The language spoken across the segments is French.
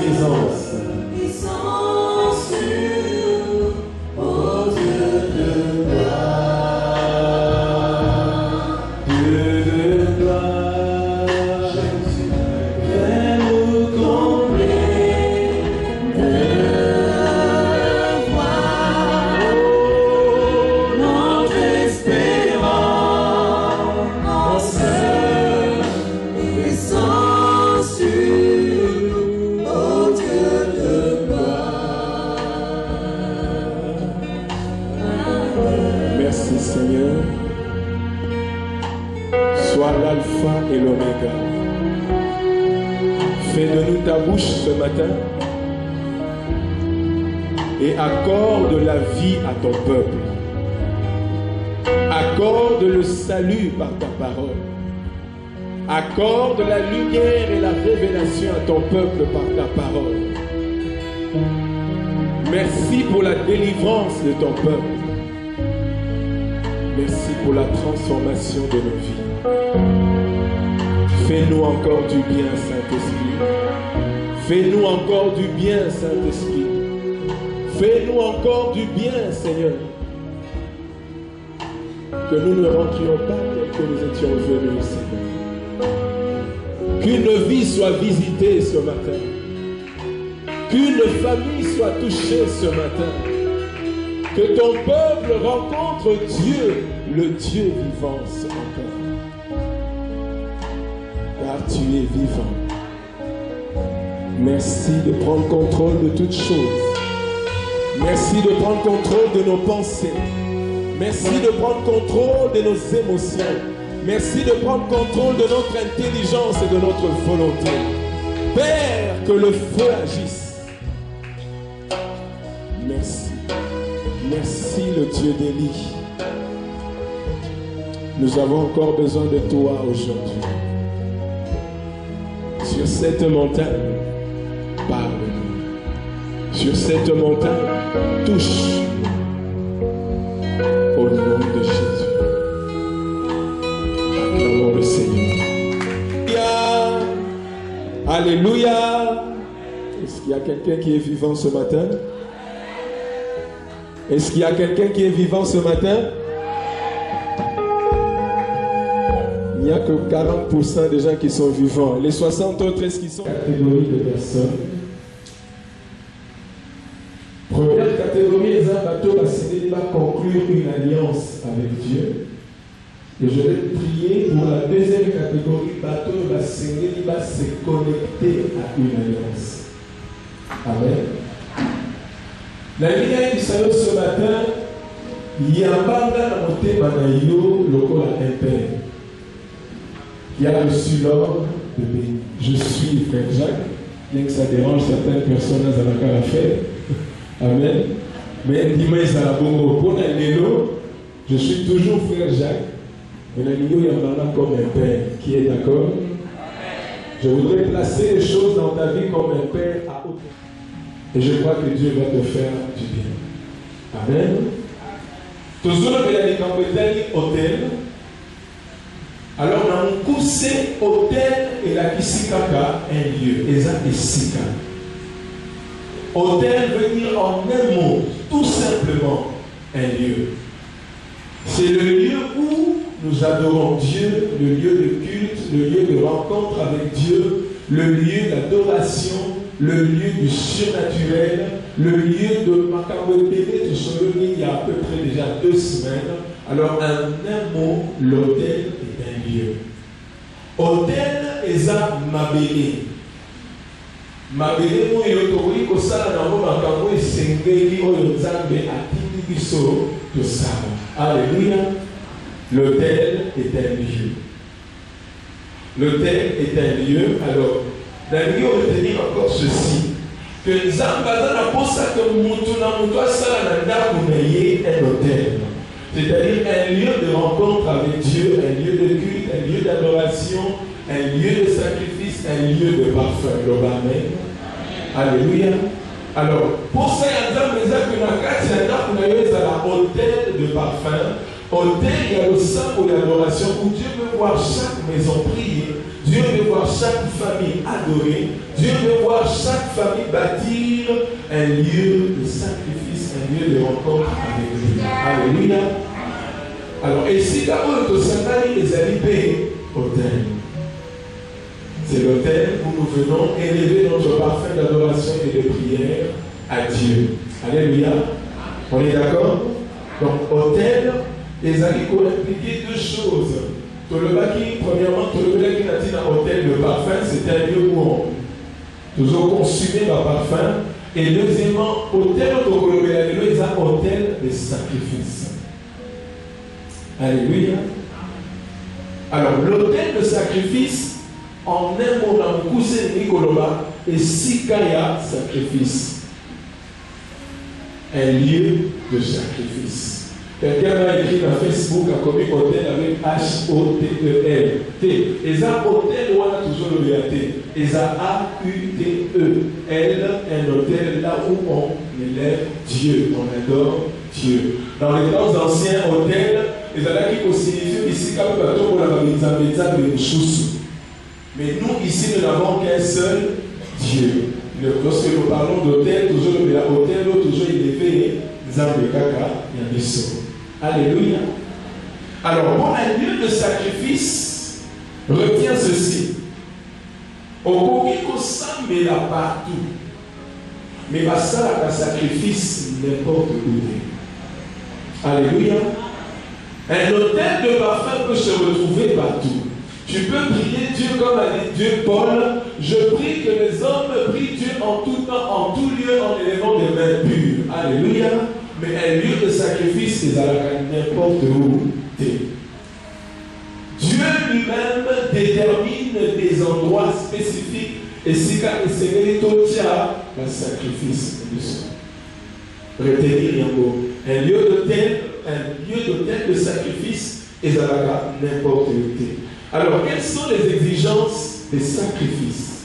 présence. Et l'oméga. Fais de nous ta bouche ce matin et accorde la vie à ton peuple. Accorde le salut par ta parole. Accorde la lumière et la révélation à ton peuple par ta parole. Merci pour la délivrance de ton peuple. Merci pour la transformation de nos vies. Fais-nous encore du bien, Saint-Esprit. Fais-nous encore du bien, Saint-Esprit. Fais-nous encore du bien, Seigneur. Que nous ne rentrions pas tel que nous étions venus, Seigneur. Qu'une vie soit visitée ce matin. Qu'une famille soit touchée ce matin. Que ton peuple rencontre Dieu, le Dieu vivant encore. Car tu es vivant. Merci de prendre contrôle de toutes choses. Merci de prendre contrôle de nos pensées. Merci de prendre contrôle de nos émotions. Merci de prendre contrôle de notre intelligence et de notre volonté. Père, que le feu agisse. Merci. Merci le Dieu d'Élie. Nous avons encore besoin de toi aujourd'hui. Sur cette montagne, parle-nous. Sur cette montagne, touche. Au nom de Jésus. Acclamons le Seigneur. Alléluia. Est-ce qu'il y a quelqu'un qui est vivant ce matin? Est-ce qu'il y a quelqu'un qui est vivant ce matin? Il n'y a que 40% des gens qui sont vivants. Les 60 autres, est-ce qu'ils sont? Catégorie de personnes. Première catégorie, les abattos va conclure une alliance avec Dieu. Et je vais prier pour la deuxième catégorie, bateau va se connecter à une alliance. Amen. La ligne du salut ce matin, il y a un banga dans mon thème Manaïo, le corps à impère, qui a reçu l'ordre de bénir. Je suis frère Jacques, bien que ça dérange certaines personnes à la fête. Amen. Mais dimanche à la bongo, pour l'élo, je suis toujours frère Jacques. Mais l'élo, il y a un comme un père qui est d'accord. Je voudrais placer les choses dans ta vie comme un père à haute. Et je crois que Dieu va te faire du bien. Amen. Toujours il y a des hôtel. Alors, dans mon coup, c'est hôtel et la Kisikaka, un lieu. Et ça, Kisika. Hôtel veut dire en un mot, tout simplement, un lieu. C'est le lieu où nous adorons Dieu, le lieu de culte, le lieu de rencontre avec Dieu, le lieu d'adoration, le lieu du surnaturel, le lieu de Makambébé, tout ce il y a à peu près déjà 2 semaines. Alors, en un mot, l'hôtel est un lieu. Hôtel est à Mabélé. Mabélé, moi, je suis que ça, alléluia. L'hôtel est un lieu. L'hôtel est un lieu. Alors, dans le lieu, on va tenir encore ceci. Que Zambada n'a pas ça que Moutuna Moutoua Salananda Kounaye un hôtel. C'est-à-dire un lieu de rencontre avec Dieu, un lieu de culte, un lieu d'adoration, un lieu de sacrifice, un lieu de parfum. Amen. Alléluia. Alors, pour ça, il y a un hôtel de parfum, hôtel, il y a le sang pour l'adoration, où Dieu veut voir chaque maison prier, Dieu veut voir chaque famille adorer, Dieu veut voir chaque famille bâtir un lieu de sacrifice, un lieu de rencontre avec lui. Alléluia. Alors, ici, d'abord, le Sandali les alibés hôtel. C'est l'hôtel où nous venons élever notre parfum d'adoration et de prière à Dieu. Alléluia. On est d'accord? Donc, hôtel, les alibés ont impliqué deux choses. Premièrement, Tolobaki n'a dit dans hôtel de parfum, c'est un lieu où on toujours consumé par parfum. Et deuxièmement, hôtel de un hôtel de sacrifice. Alléluia. Alors, l'hôtel de sacrifice, en un mot, dans le cousin Nicoloma, et Sikaya sacrifice. Un lieu de sacrifice. Quelqu'un m'a écrit dans Facebook a commis hôtel avec H-O-T-E-L. Et ça, hôtel, on a toujours le BAT. Et ça, A-U-T-E-L, un hôtel là où on élève Dieu, on adore Dieu. Dans les temps anciens hôtels, les gens qui signifient ici, comme bateau pour la de mais nous, ici, nous n'avons qu'un seul Dieu. Lorsque nous parlons d'hôtel, toujours le hôtel, toujours élevé, Zambé Kaka, Yabiso. Alléluia. Alors, pour un lieu de sacrifice, retiens ceci. Au Kokiko Sambé là partout. Mais ça, un sacrifice n'importe où. Alléluia. Un hôtel de parfum peut se retrouver partout. Tu peux prier Dieu comme a dit Dieu Paul. Je prie que les hommes prient Dieu en tout temps, en tout lieu, en élevant des mains pures. Alléluia. Mais un lieu de sacrifice, c'est n'importe où. Dieu lui-même détermine des endroits spécifiques. Et si quand il s'est mis le sacrifice de soi. Retenir un lieu d'hôtel de sacrifice, et ça va n'importe où. Alors, quelles sont les exigences des sacrifices?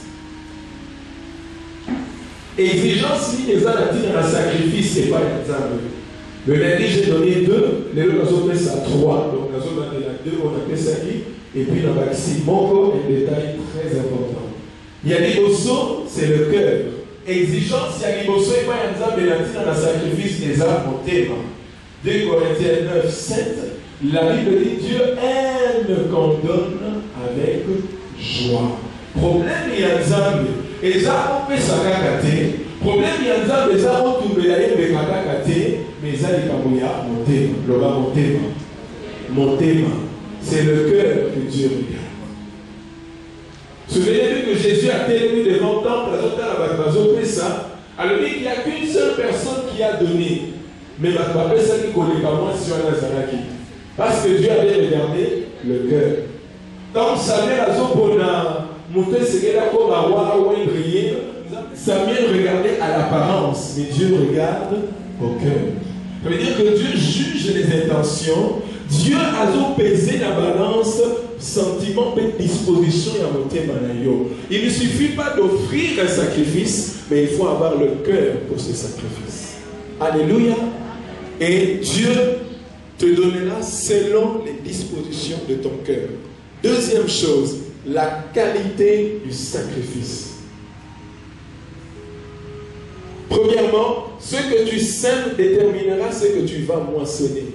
Exigences, si les a dans un sacrifice, c'est pas exemple. Le lundi, j'ai donné 2, les autres, on a fait ça 3. Donc, nous avons donné 2, on a fait ça qui, et puis, dans le maxi, un détail très important. Yaliboso, c'est le cœur. Exigence, Yaliboso, et pas un exemple, dans le sacrifice des âmes, mon thème. 2 Corinthiens 9, 7. La Bible dit Dieu aime qu'on donne avec joie. Problème il y a Nzambe. Et ça on peut s'accagater. Problème il y a Nzambe. Ça on tombe là et me kakakate. Mais ça il kamoya mon thème. Loba mon thème. Mon thème. C'est le cœur que Dieu regarde. Souvenez-vous que Jésus a tenu devant le temple. Alors il n'y a qu'une seule personne qui a donné. Mais ma papa ça qui connaît pas moi sur Nazaraki. Parce que Dieu avait regardé le cœur. Donc Samuel a monté ce qu'il a comme à voir ou un briller. Samuel regardait à l'apparence, mais Dieu regarde au cœur. Ça veut dire que Dieu juge les intentions. Dieu a pesé la balance, sentiment et disposition à monter manayo. Il ne suffit pas d'offrir un sacrifice, mais il faut avoir le cœur pour ce sacrifice. Alléluia. Et Dieu te donnera selon les dispositions de ton cœur. Deuxième chose, la qualité du sacrifice. Premièrement, ce que tu sèmes déterminera ce que tu vas moissonner.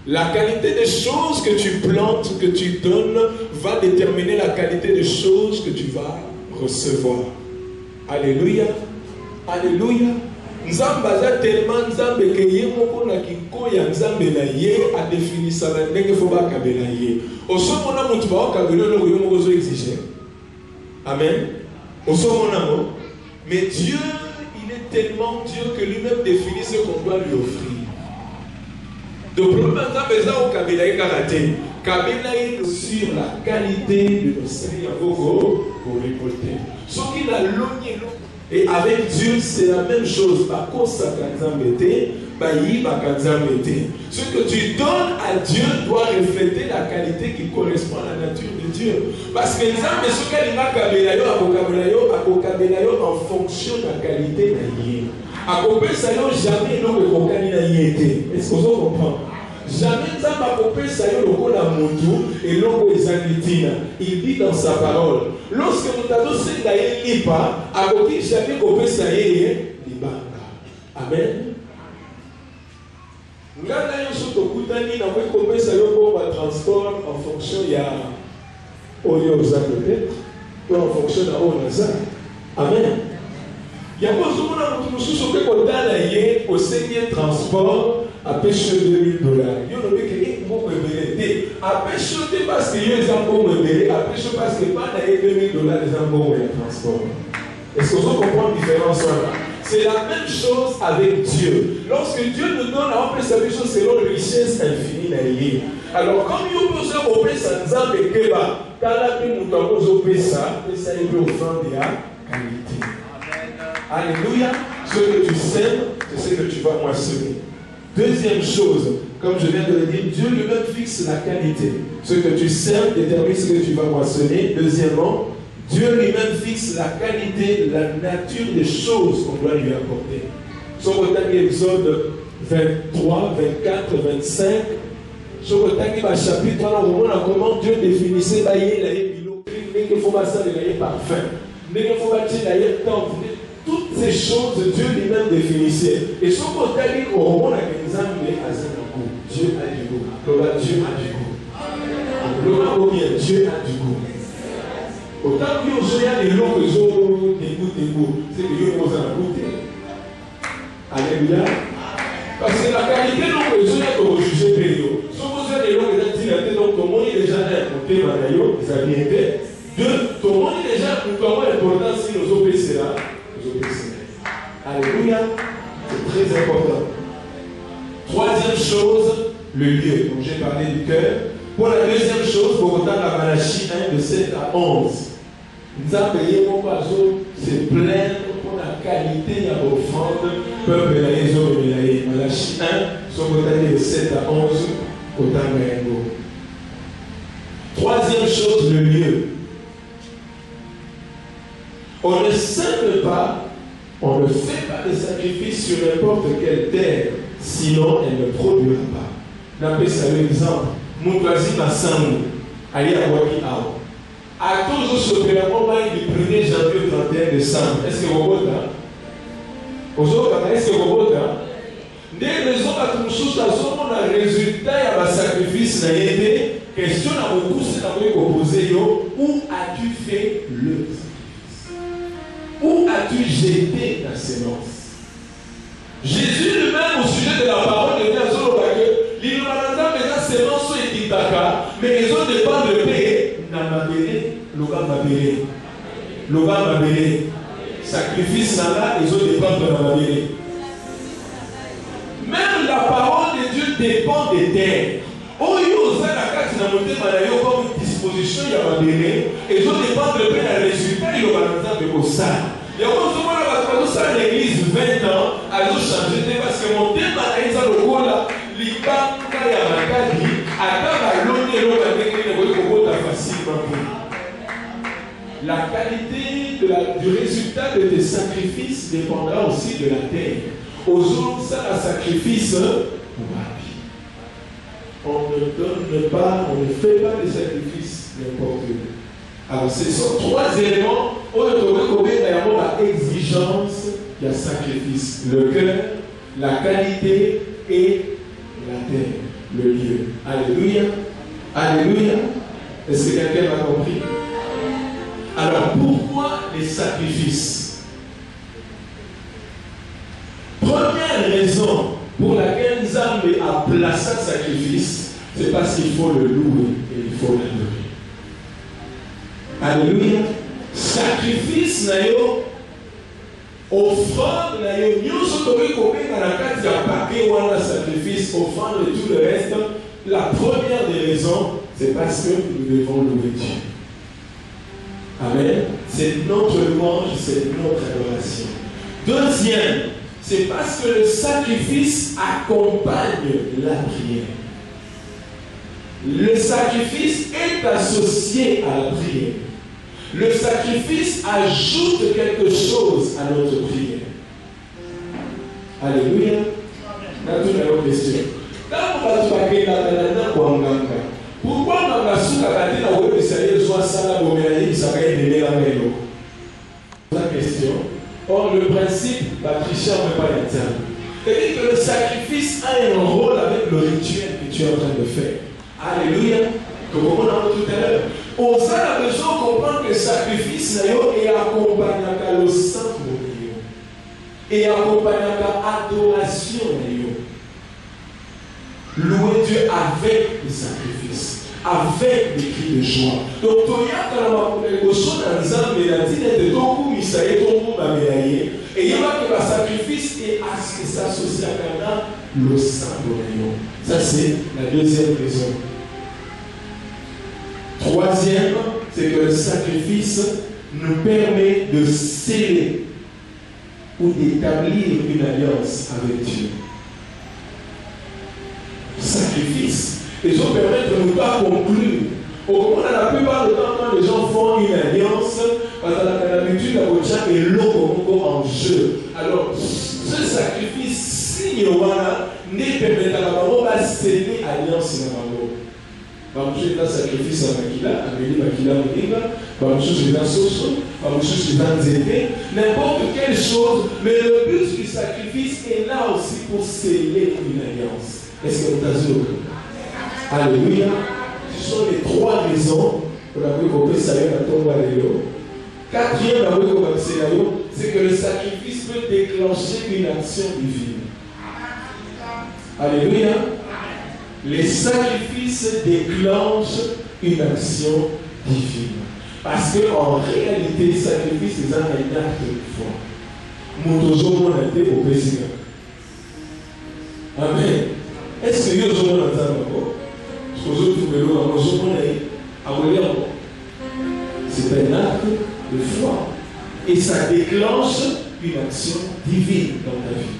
La qualité des choses que tu plantes, que tu donnes, va déterminer la qualité des choses que tu vas recevoir. Alléluia. Alléluia. Nzambe aza tellement nzambe ke ye moko na kikoya nzambe na ye a défini ça na ndenge fo ba kabela ye. Osomona mutu ba kabela lo yo moko zo exiger. Amen. Osomona mo. Mais Dieu, il est tellement Dieu que lui-même définit ce qu'on doit lui offrir. Donc problème nzambe za o kabela ye karaté. Kabela ye sur la qualité de nos seigneurs pour récolter. Ce qui a logné et avec Dieu, c'est la même chose. Ce que tu donnes à Dieu doit refléter la qualité qui correspond à la nature de Dieu. Parce que les âmes, ce qu'elle a en fonction de la qualité de Dieu. Jamais l'homme est est-ce que vous comprenez? Jamais Nzamba kopesa yo lokola mutu et loko ezangitina. Il dit dans sa parole, lorsque nous avons senga lipa, akoki jamais kopesa yeye libanga. Amen. Ngana yoso tokutani na mwe kopesa yo ba transport en fonction ya oyo za peut-être ou en fonction de onaza. Amen. Ya kozo mona mutu mususu ke kotala ye au seigneur transport à pêche $2000. Yo no beke ngoko ebelete. A pêche parce que yo ezango ebele, a pêche parce que pas na $2000 ezango ya transport. Est-ce que vous comprenez la différence là? C'est la même chose avec Dieu. Lorsque Dieu nous donne à faire sa chose selon la richesse infinie. Alors, comme nous pouvons opérer sans Nzambe Keba, quand la paix nous avons opéré ça, et ça est offrande de qualité. Alléluia. Ce que tu sèmes, c'est ce que tu vas moissonner. Deuxième chose, comme je viens de le dire, Dieu lui-même fixe la qualité. Ce que tu sèmes détermine ce que tu vas moissonner. Deuxièmement, Dieu lui-même fixe la qualité, la nature des choses qu'on doit lui apporter. Sur le Exode 23, 24, 25, sur le chapitre 3, on voit comment Dieu définissait qu'il faut passer de parfum, toutes ces choses, Dieu lui-même définissait. Et sur le côté, on voit Dieu a du goût. Dieu a du goût. Dieu a du goût. Autant que vous avez des longs c'est que Dieu vous a goûté. Alléluia. Parce que la qualité dont vous avez pour juger Pério. Si vous avez des longs donc ton monde est déjà importé, vous avez été. Deux, ton monde est déjà important si nous obéissons. Alléluia. C'est très important. Troisième chose, le lieu. Donc j'ai parlé du cœur. Pour la deuxième chose, pour autant la Malachie 1 de 7 à 11. Nous avons payé mon oiseau, c'est plein pour la qualité de l'offrande, peuple de la Malachie 1, son côté de 7 à 11, au Tangaïgo. Troisième chose, le lieu. On ne sème pas, on ne fait pas de sacrifice sur n'importe quelle terre, sinon elle ne produira pas. N'appelez ça l'exemple. Moutouazi Massamou, allez à Waki Ao. À tous ce moment, il prenait janvier au 31 décembre. Est-ce que vous votez? Est-ce que vous votez? Des raisons à tout chose, à le résultat de sacrifice n'a été question à beaucoup, c'est à opposé. Où as-tu fait le sacrifice? Où as-tu jeté la sémence? Jésus lui-même, au sujet de la parole de Dieu, mais ils ont dépend de payer. Sacrifice là, ils ont dépend de la mabélé. Même la parole de Dieu dépend des terres. Oh, ils ont la carte dans le comme une disposition de la mabélé. Ils ont dépend de payer le résultat de l'organisation de ça. Et on se voit là, l'église 20 ans, elles ont changé parce que mon thème a été le rôle là. La qualité du résultat de tes sacrifices dépendra aussi de la terre. Aux autres, ça, un sacrifice, on ne donne pas, on ne fait pas des sacrifices n'importe où. Alors, ce sont trois éléments où on trouve l'exigence du sacrifice: le cœur, la qualité et la terre, le lieu. Alléluia. Alléluia. Est-ce que quelqu'un m'a compris? Alors, pourquoi les sacrifices? Première raison pour laquelle Nzambe a placé un sacrifice, c'est parce qu'il faut le louer et il faut l'adorer. Alléluia. Sacrifice, offrande, sacrifice, offrande et tout le reste. La première des raisons, c'est parce que nous devons louer Dieu. Amen. C'est notre louange, c'est notre adoration. Deuxième, c'est parce que le sacrifice accompagne la prière. Le sacrifice est associé à la prière. Le sacrifice ajoute quelque chose à notre prière. Alléluia. Pourquoi on a soit ça la bombe, ça va être de la maison. La question. Or, le principe, Patricia ne peut pas l'entendre. C'est-à-dire que le sacrifice a un rôle avec le rituel que tu es en train de faire. Alléluia. Comme on a dit tout à l'heure. On a besoin de comprendre que le sacrifice est accompagné par le sang et accompagné par l'adoration. Louer Dieu avec le sacrifice, avec des cris de joie. Donc, il y a des choses dans le il a dit que tout et il y a que le sacrifice est associé à le sang de Dieu. Ça, c'est la deuxième raison. Troisième, c'est que le sacrifice nous permet de sceller ou d'établir une alliance avec Dieu. Sacrifice. Les gens permettent de ne pas conclure. Au contraire, la plupart du temps, quand les gens font une alliance, parce qu'on a l'habitude d'avoir et l'eau en jeu. Alors, ce sacrifice, si il y a ne permet pas de sceller alliance dans la mort. Je vais sacrifice à Makila, Amélie Makila Mouniga, je vais Soso, je vais Zété, n'importe quelle chose, mais le but du sacrifice est là aussi pour sceller une alliance. Est-ce que vous avez vu? Alléluia. Ce sont les trois raisons pour lesquelles vous pouvez saluer la tombe à l'élo. Quatrième, c'est que le sacrifice peut déclencher une action divine. Alléluia. Les sacrifices déclenchent une action divine. Parce qu'en réalité, les sacrifices, c'est un acte de foi. Nous toujours on a été au président. Amen. Est-ce que nous sommes dans c'est un acte de foi. Et ça déclenche une action divine dans ta vie.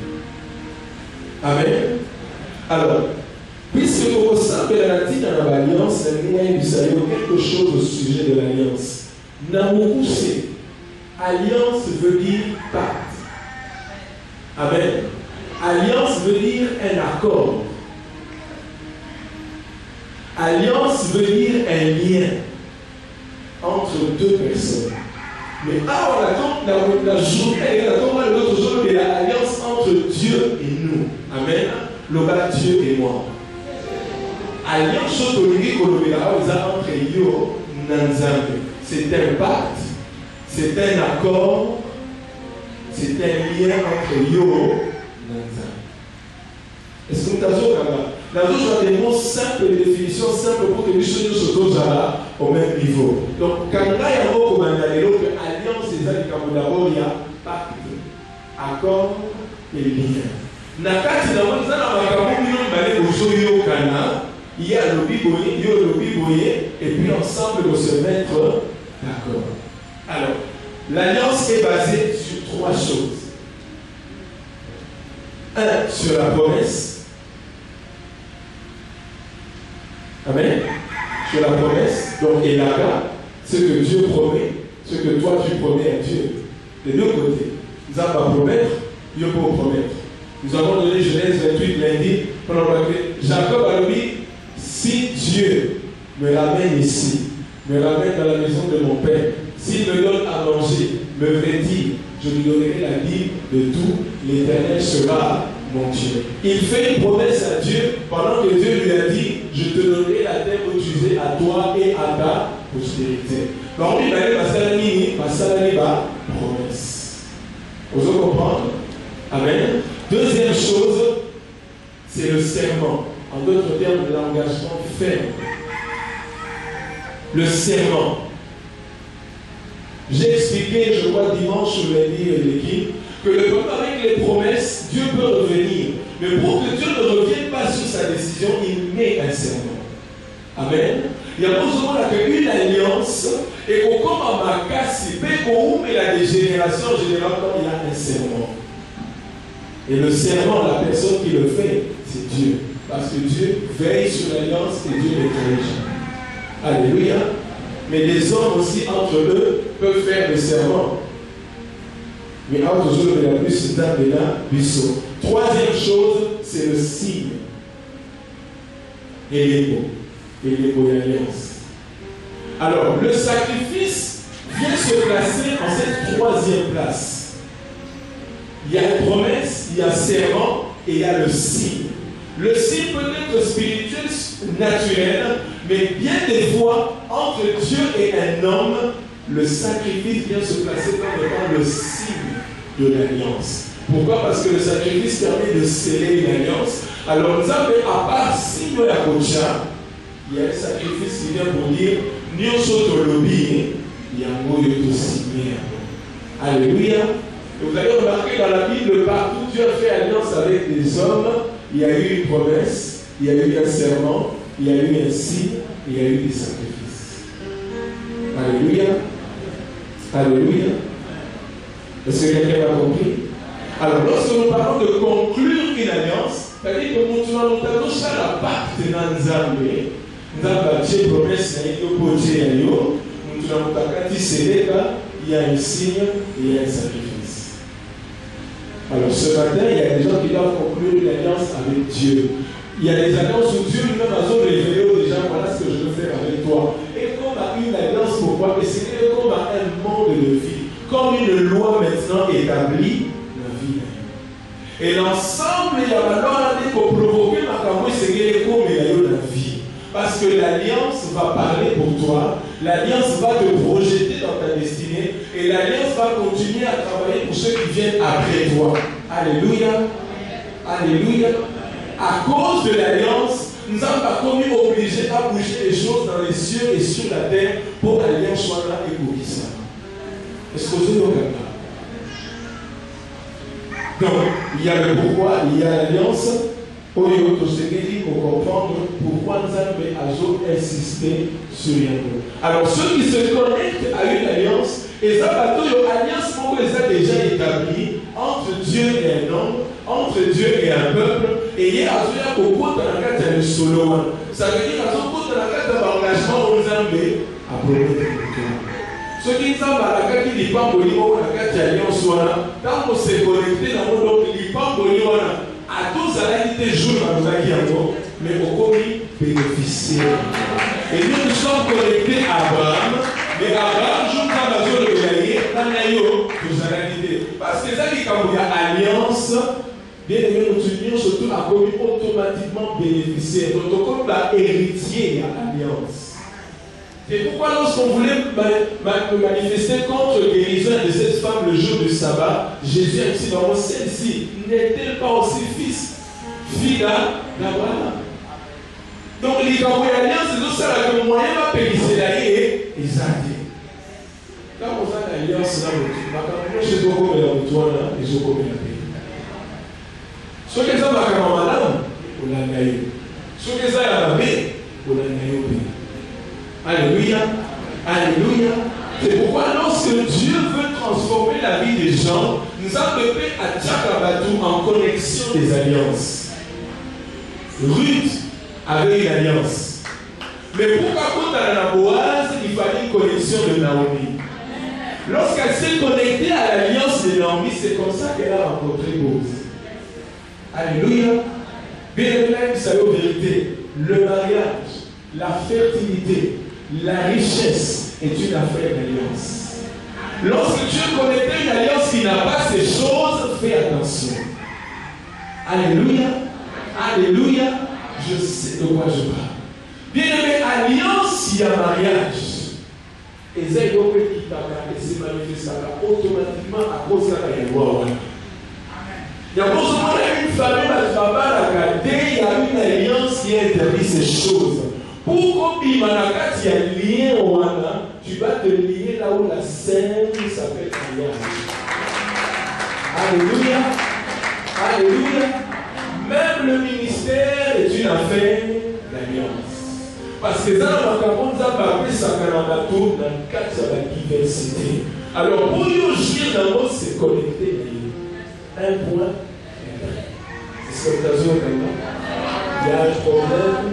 Amen. Alors, puisque au sein de l'alliance, il y a quelque chose au sujet de l'alliance. Namoukoussé. Alliance veut dire pacte. Amen. Alliance veut dire un accord. Alliance veut dire un lien entre deux personnes. Mais la journée, l'autre jour, il y a l'alliance entre Dieu et nous. Amen. Le bas Dieu et moi. Alliance entre Yo Nanzambe. C'est un pacte, c'est un accord, c'est un lien entre Yo Nanzambe. Est-ce que vous avez là, nous des mots simples, des définitions simples pour que nous soyons au même niveau. Donc, quand il y a un mot comme alliance, c'est ça d'abord, il y a pacte, accord et lien. Nakati na moni zana makamu bino mbale bozoyo kana il y a le biboye et puis ensemble de se mettre d'accord. Alors, l'alliance est basée sur trois choses. Un, sur la promesse. Amen. Sur la promesse. Donc, et là, ce que Dieu promet, ce que toi tu promets à Dieu. De deux côtés. Nous avons pas promettre, Dieu peut promettre. Nous avons donné Genèse 28 lundi, pendant que Jacob a dit, si Dieu me ramène ici, me ramène dans la maison de mon père, s'il me donne à manger, me vêtir, je lui donnerai la dîme de tout, l'Éternel sera mon Dieu. Il fait une promesse à Dieu pendant que Dieu lui a dit, je te donnerai la terre utilisée à toi et à ta postérité. Donc il va dire, promesse. Vous comprenez? Amen. Deuxième chose, c'est le serment. En d'autres termes, l'engagement ferme. Le serment. J'ai expliqué, je crois, dimanche sur lundi et l'équipe, que le peuple avec les promesses, Dieu peut revenir. Mais pour que Dieu ne revienne pas sur sa décision, il met un serment. Amen. Il y a besoin d'une alliance et qu'on comme à Makassi, qu'on met la dégénération généralement, il y a un serment. Et le serment, la personne qui le fait, c'est Dieu. Parce que Dieu veille sur l'alliance et Dieu les corrige. Alléluia. Mais les hommes aussi, entre eux, peuvent faire le serment. Mais entre eux, il y a plus de temps de là, buisson. Troisième chose, c'est le signe. Et les mots. Et les mots d'alliance. Alors, le sacrifice vient se placer en cette troisième place. Il y a la promesse, il y a le serment et il y a le signe. Le signe peut être spirituel, naturel, mais bien des fois, entre Dieu et un homme, le sacrifice vient se placer comme étant le signe de l'alliance. Pourquoi? Parce que le sacrifice permet de sceller une alliance. Alors nous avons, à part signe la kocha, il y a un sacrifice qui vient pour dire Nyonso tolobi, yango yoto signé. Alléluia. Et vous allez remarquer dans la Bible, partout Dieu a fait alliance avec des hommes, il y a eu une promesse, il y a eu un serment, il y a eu un signe, il y a eu des sacrifices. Alléluia. Alléluia. Est-ce que quelqu'un a compris? Alors, lorsque nous parlons de conclure une alliance, c'est-à-dire que nous avons la pacte dans Nzambe, nous avons fait promesse, nous avons fait il y a un signe, il y a un sacrifice. Alors, ce matin, il y a des gens qui doivent conclure une alliance avec Dieu. Il y a des alliances où Dieu lui-même a révélé aux gens, voilà ce que je veux faire avec toi. Et comme à une alliance, pourquoi? Et c'est comme à un monde de vie, comme une loi maintenant établie. Et l'ensemble, il y a alors pour provoquer ma campagne, c'est la vie. Parce que l'alliance va parler pour toi, l'alliance va te projeter dans ta destinée, et l'alliance va continuer à travailler pour ceux qui viennent après toi. Alléluia. Alléluia. À cause de l'alliance, nous n'avons pas commis obligés à bouger les choses dans les cieux et sur la terre pour que l'alliance soit là et pour qui ça. Est-ce que vous avez donc, il y a le pourquoi, il y a l'alliance. Pour comprendre pourquoi nous avons insisté sur rien. Alors, ceux qui se connectent à une alliance, et ça va tout l'alliance pour les a déjà établie entre Dieu et un homme, entre Dieu et un peuple, et il y a un beaucoup dans la carte de solo. Ça veut dire qu'il y a beaucoup dans la carte d'engagement aux Zambé à promettre. Ce qui est à la carte qui n'est pas poli, la carte d'alliance, tant qu'on s'est connecté dans le monde, il n'est pas poli, à tous à la jours dans nos acquis encore, mais au commis bénéficiaire. Et nous sommes connectés à Abraham, mais Abraham, je crois dans le gagner, dans l'aïo, nous allons l'idée. Parce que ça dit quand il y a alliance, bien aimé, notre union surtout a commis automatiquement bénéficiaire. Donc, comme héritier, il y a alliance. C'est pourquoi lorsqu'on voulait manifester contre le guérison de cette femme le jour du sabbat, Jésus a dit dans celle-ci, n'est-elle pas aussi fille d'Abraham? Donc les alliances, c'est tout ça que le moyen va payer et ils ont dit. Quand on a l'alliance, je suis beaucoup de l'autour, et je suis beaucoup de la paix. Ce que ça va comme madame, on l'a gagné. Ce que ça a la paix, on l'a gagné au pays. Alléluia, alléluia. C'est pourquoi lorsque Dieu veut transformer la vie des gens, nous avons fait à Tchakabatou en connexion des alliances. Ruth avait une alliance. Mais pourquoi quand elle a Boaz, il fallait une connexion de Naomi. Lorsqu'elle s'est connectée à l'alliance de Naomi, c'est comme ça qu'elle a rencontré Boaz. Alléluia. Bien aimé, vous savez en vérité, le mariage, la fertilité, la richesse est une affaire d'alliance. Lorsque tu es connecté à une alliance qui n'a pas ces choses, fais attention. Alléluia. Alléluia. Je sais de quoi je parle. Bien aimé, alliance, il y a mariage. Et ça, il faut que tu t'as manifesté automatiquement à cause de la loi. Il y a une famille, il y a une alliance qui interdit ces choses. Pour qu'il y ait un lien au Wana, tu vas te lier là où la scène s'appelle alliance. Alléluia. Alléluia. Même le ministère est une affaire d'alliance. Parce que dans le monde, ça va appeler ça dans le cadre de la diversité. Alors, pour nous jouir dans le monde, c'est connecté. Un point. C'est ce que tu as dit il y a un problème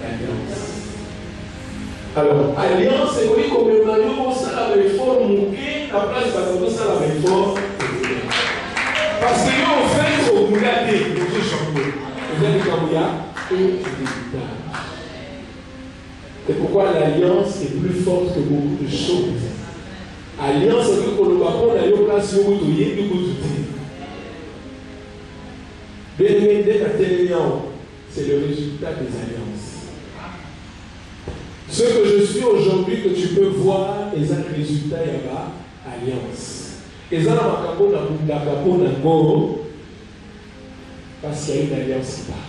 d'alliance. Alors, alliance, c'est oui, comme le maillot, ça la réforme, mouquet, la place, ça la réforme. Parce que nous, on fait au Moulaté, nous sommes champions. Vous avez dit Kamouya et l'héritage. C'est pourquoi l'alliance est plus forte que beaucoup de choses. Alliance, c'est que nous avons la place où nous c'est le résultat des alliances. Ce que je suis aujourd'hui, que tu peux voir, est un résultat de l'alliance. Et ça, parce qu'il y a une alliance qui part.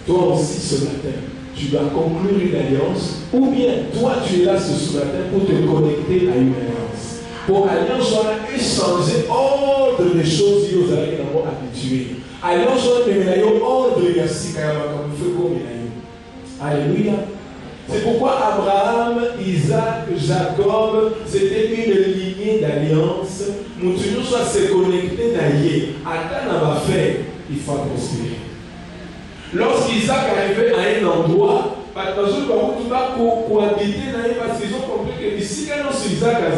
Toi aussi ce matin, tu dois conclure une alliance, ou bien toi tu es là ce matin pour te connecter à une alliance. Pour alliance, on a échangé ordre des choses que vous avez habituées. Alliance, on a mis ordre de Alléluia. C'est pourquoi Abraham, Isaac, Jacob, c'était une lignée d'alliance. Nous devons soit se connecter d'ailleurs. Attends à faire, il faut prospérer. Lorsqu'Isaac arrivait à un endroit, parce qu'ils ont compris que ici, quand Isaac a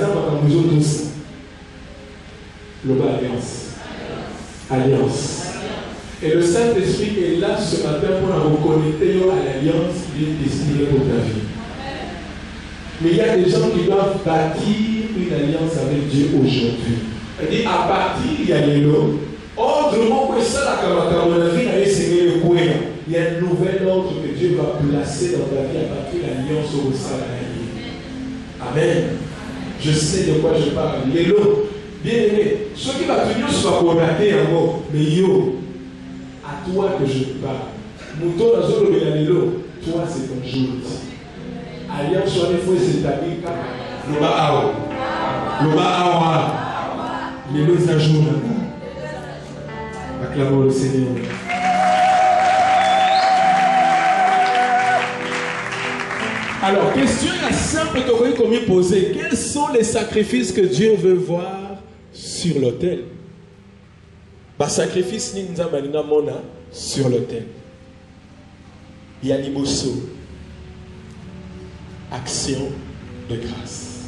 tous, le bas alliance. Alliance. Et le Saint-Esprit est là ce matin pour nous reconnecter à l'alliance qui est destinée pour ta vie. Mais il y a des gens qui doivent bâtir une alliance avec Dieu aujourd'hui. C'est-à-dire, à partir, il y a les lots. Autrement que ça, la vie, il y a un nouvel ordre que Dieu va placer dans ta vie à partir de l'alliance au salarié. Amen. Je sais de quoi je parle. Les lots, bien aimé, ceux qui vont tenir soit connectés en haut, mais yo, à toi que je parle. Mouton dans le vélo, toi c'est ton jour. Alliance soit il faut s'établir car le bas awa. Les lots un jour. Acclamons le Seigneur. Alors, question simple que vous pouvez poser. Quels sont les sacrifices que Dieu veut voir sur l'autel? Sacrifice sur l'autel. Il y a l'imosso. Action de grâce.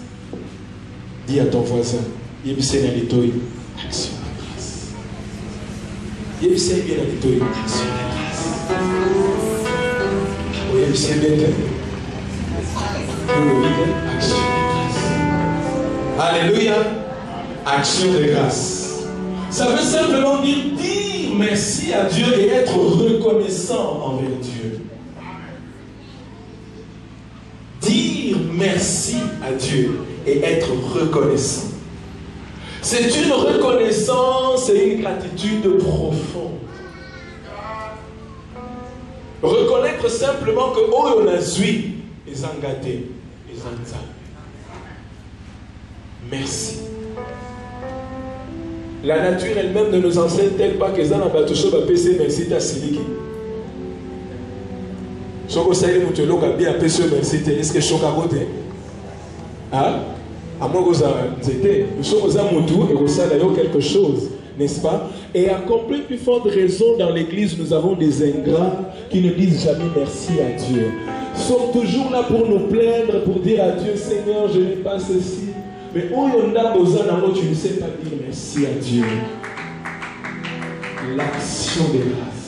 Dis à ton voisin, action de grâce. Action de grâce. Alléluia. Action de grâce. Ça veut simplement dire merci à Dieu et être reconnaissant envers Dieu. Dire merci à Dieu et être reconnaissant. C'est une reconnaissance et une gratitude profonde. Reconnaître simplement que on a zui et zangaté et zanza. Merci. La nature elle-même ne nous enseigne-t-elle pas que Zana Batoucho va passer merci à Siliki? Soko Saïd Moutelo a bien apprécié merci, est-ce que choc à côté? Ah? À moi, vous avez nous sommes aux Amoutou et vous avez d'ailleurs quelque chose, n'est-ce pas? Et à complet plus forte raison, dans l'église, nous avons des ingrats qui ne disent jamais merci à Dieu. Ils sont toujours là pour nous plaindre, pour dire à Dieu, Seigneur, je n'ai pas ceci. Mais où il y a besoin d'amour, tu ne sais pas dire merci à Dieu. L'action de grâce.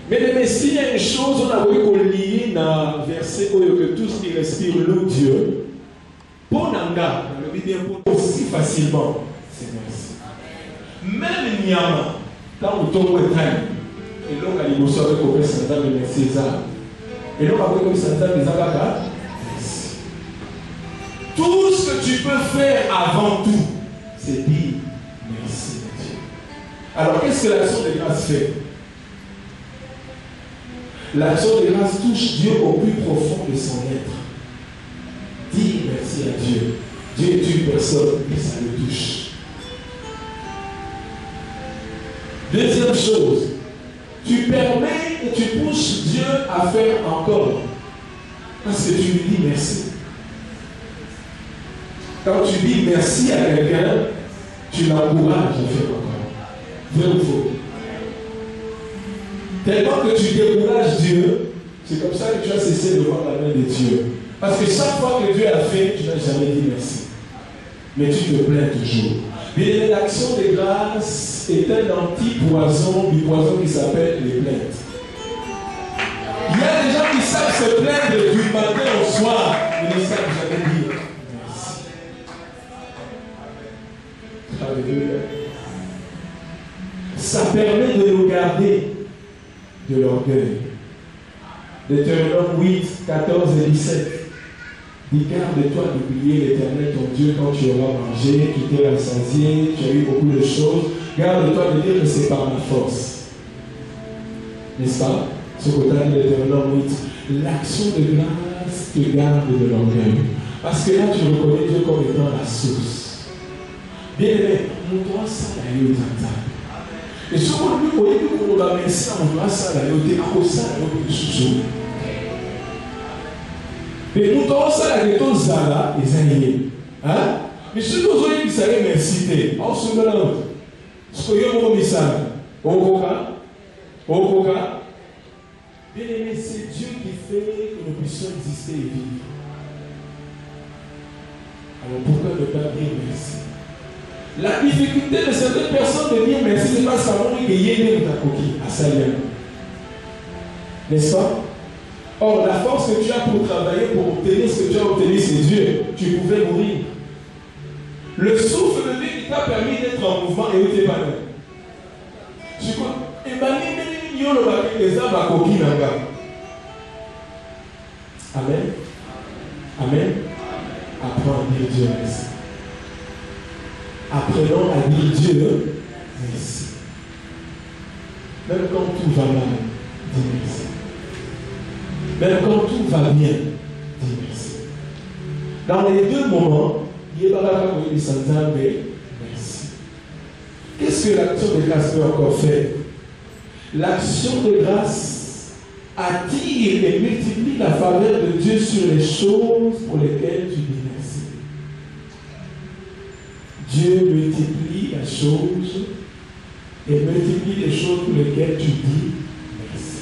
Mais s'il y a une chose, on a voulu qu'on lit dans le verset où que tout ce qui respire loue Dieu. Pour Nanga, on le dit aussi facilement, c'est merci. Même Nyama, quand vous tombez au time, et l'on a dit, vous savez qu'on peut s'entendre de César. Et l'on a dit, s'entendre des Abaka. Tout ce que tu peux faire avant tout, c'est dire merci à Dieu. Alors, qu'est-ce que l'action de grâce fait? L'action de grâce touche Dieu au plus profond de son être. Dis merci à Dieu. Dieu est une personne et ça le touche. Deuxième chose, tu permets et tu pousses Dieu à faire encore. Parce que tu lui dis merci. Quand tu dis merci à quelqu'un, tu l'encourages à faire encore. Vrai ou faux? Tellement que tu décourages Dieu, c'est comme ça que tu as cessé de voir la main de Dieu. Parce que chaque fois que Dieu a fait, tu n'as jamais dit merci. Mais tu te plains toujours. Mais l'action de grâce est un anti-poison du poison qui s'appelle les plaintes. Il y se plaindre du matin au soir, ils ne savent jamais dire merci. Alléluia. Ça permet de nous garder de l'orgueil. Deutéronome 8, 14 et 17. Dis, garde-toi d'oublier l'Éternel ton Dieu quand tu auras mangé, qu'il t'ait rassasié, tu as eu beaucoup de choses. Garde-toi de dire que c'est par ma force. N'est-ce pas? Ce côté de Deutéronome 8. L'action de grâce te garde de l'orgueil. Parce que là, tu reconnais Dieu comme étant la source. Bien aimé, mon droit, ça, d'aller au tantable. Et ce qu'on lui voyait que on va mettre ça, on doit ça, d'aller au tantable, ça, d'aller au sous-sous. Mais nous avons ça, les deux zala, les alliés. Hein? Mais si nous avons dit que ça allait m'inciter, on se met là. Ce que nous avons mis ça, au coca. Bien aimé, c'est Dieu qui fait que nous puissions exister et vivre. Alors pourquoi ne pas dire merci? La difficulté de certaines personnes de dire merci, c'est pas savoir que yéné ta coquille à Salem. N'est-ce pas? Or, la force que tu as pour travailler, pour obtenir ce que tu as obtenu, c'est Dieu. Tu pouvais mourir. Le souffle de vie qui t'a permis d'être en mouvement et où tu es pas là. Tu vois? Et bien, les arbres à coquille nanga. Amen. Amen. Apprends à dire Dieu merci. Apprenons à dire Dieu merci. Même quand tout va mal, dis merci. Même quand tout va bien, dis merci. Dans les deux moments, il y a pas merci. Qu'est-ce que l'action de grâce peut encore faire? L'action de grâce attire et multiplie la faveur de Dieu sur les choses pour lesquelles tu dis merci. Dieu multiplie la chose et multiplie les choses pour lesquelles tu dis merci.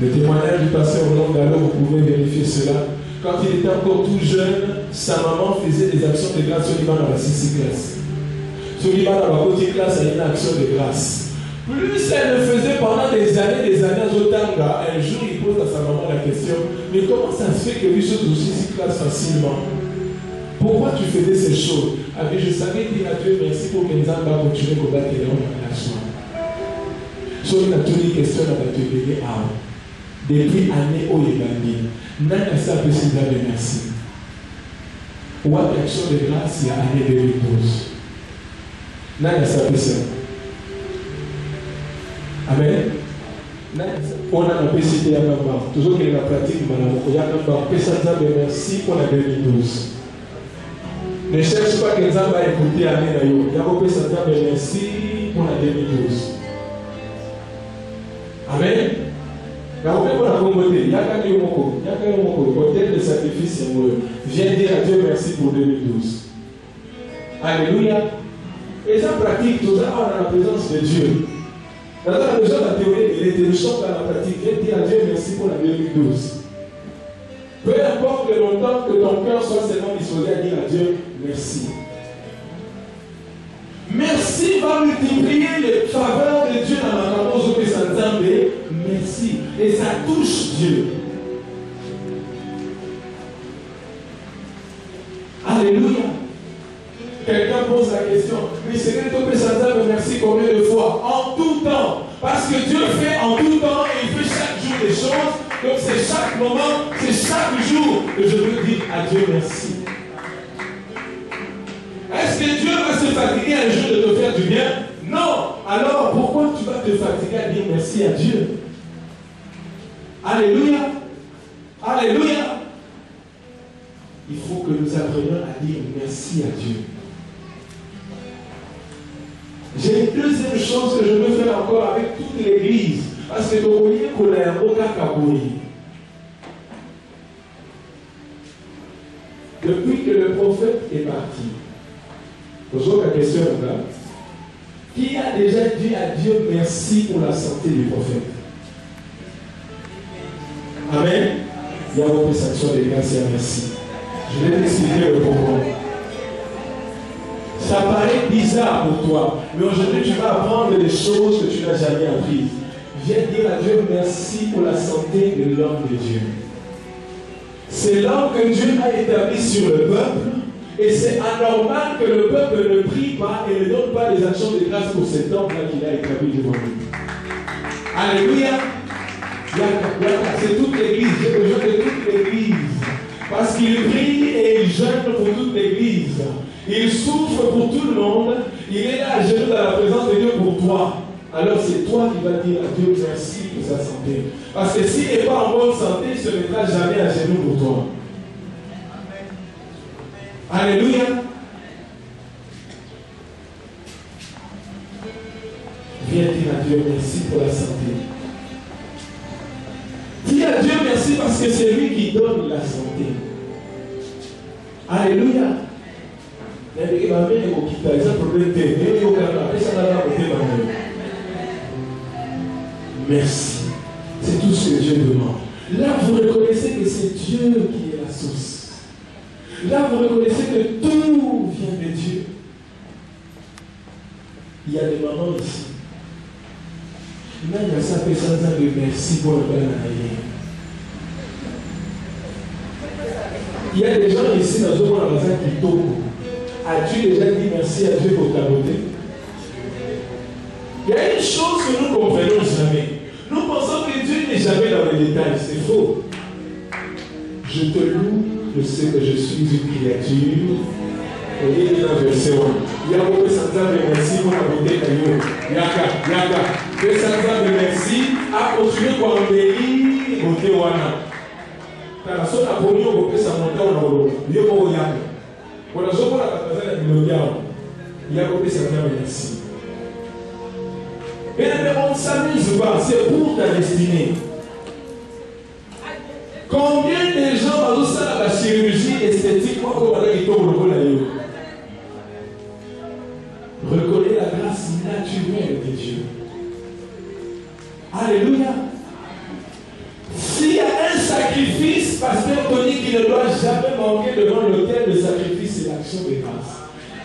Le témoignage du pasteur Roland Gallo, vous pouvez vérifier cela. Quand il était encore tout jeune, sa maman faisait des actions de grâce sur l'Iman dans la 6e classe. Sur l'Iman dans la côté classe, il y a une action de grâce. Plus elle le faisait pendant des années à Zotanga, un jour il pose à sa maman la question, mais comment ça se fait que lui saute aussi si classe facilement? Pourquoi tu faisais ces choses? Ah, mais je savais dire à Dieu merci pour que Nzamba continue à combattre les hommes à la soirée. So il a toujours une question à la télé. Depuis l'année où il est gagné, n'a ça peut se dire merci. Ou à l'action de grâce, il y a l'année 2012. N'a ça peut se. Amen. On a un PCT à Kamba. Toujours qu'il y a la pratique, il y a un PCT de merci pour la 2012. Ne cherche pas que Nzamba va écouter l'année d'ailleurs. Il y a un PCT de merci pour la 2012. Amen. Il y a un communauté, il y a un hôtel de sacrifice. Viens dire à Dieu merci pour 2012. Alléluia. Et ça pratique, tout ça, on a la présence de Dieu. Dans la besoin de la théorie, il était le chant dans la pratique. Viens dire à Dieu merci pour la 2012. Peu importe le longtemps que ton cœur soit seulement disposé à dire à Dieu merci. Merci va multiplier les faveurs de Dieu dans la cause que ça nous. Merci. Et ça touche Dieu. Alléluia. Quelqu'un pose la question, mais c'est que tu peux s'entendre merci combien de fois? En tout temps. Parce que Dieu fait en tout temps et il fait chaque jour des choses. Donc c'est chaque moment, c'est chaque jour que je veux dire à Dieu merci. Est-ce que Dieu va se fatiguer un jour de te faire du bien? Non. Alors pourquoi tu vas te fatiguer à dire merci à Dieu? Alléluia. Alléluia. Il faut que nous apprenions à dire merci à Dieu. J'ai une deuxième chose que je veux faire encore avec toute l'église. Parce que vous voyez qu'on a un aucun Kabouri. Depuis que le prophète est parti, posons la question là. Qui a déjà dit à Dieu merci pour la santé du prophète? Amen. Il y a une sanction de grâce et merci. Je vais t'expliquer le pourquoi. Ça paraît bizarre pour toi, mais aujourd'hui tu vas apprendre des choses que tu n'as jamais apprises. Viens dire à Dieu merci pour la santé de l'homme de Dieu. C'est l'homme que Dieu a établi sur le peuple. Et c'est anormal que le peuple ne prie pas et ne donne pas les actions de grâce pour cet homme-là qu'il a établi devant lui. Alléluia. C'est toute l'église. J'ai besoin de toute l'église. Parce qu'il prie et il jeûne pour toute l'église. Il souffre pour tout le monde. Il est là à genoux dans la présence de Dieu pour toi. Alors c'est toi qui vas dire à Dieu merci pour sa santé. Parce que s'il n'est pas en bonne santé, il ne se mettra jamais à genoux pour toi. Alléluia. Viens dire à Dieu merci pour la santé. Dis à Dieu merci parce que c'est lui qui donne la santé. Alléluia. Merci. C'est tout ce que Dieu demande. Là, vous reconnaissez que c'est Dieu qui est la source. Là, vous reconnaissez que tout vient de Dieu. Il y a des mamans ici. Il y a ça fait sans de merci pour le Père. Il y a des gens ici dans le monde qui tombent. As-tu déjà dit merci à Dieu pour ta beauté? Il y a une chose que nous ne comprenons jamais. Nous pensons que Dieu n'est jamais dans les détails. C'est faux. Je te loue, je sais que je suis une créature. Et il est dans le verset 1. Il y a beaucoup de sentiment de merci pour la beauté de Dieu. Yaka. Le sentiment de merci a continué pour embellir la beauté wana. Car si on a promis au côté sa montagne en haut, il y a beaucoup de yaka. Pour la zone pour la capacité de il y a beaucoup de sentiment de merci. Mais on ne s'amuse pas, c'est pour ta destinée. Combien de gens ont ça la chirurgie esthétique, moi comme on a reconnais la grâce naturelle de Dieu. Alléluia. S'il y a un sacrifice, pasteur Tony, qui ne doit jamais manquer devant l'autel de sacrifice, c'est l'action de grâce.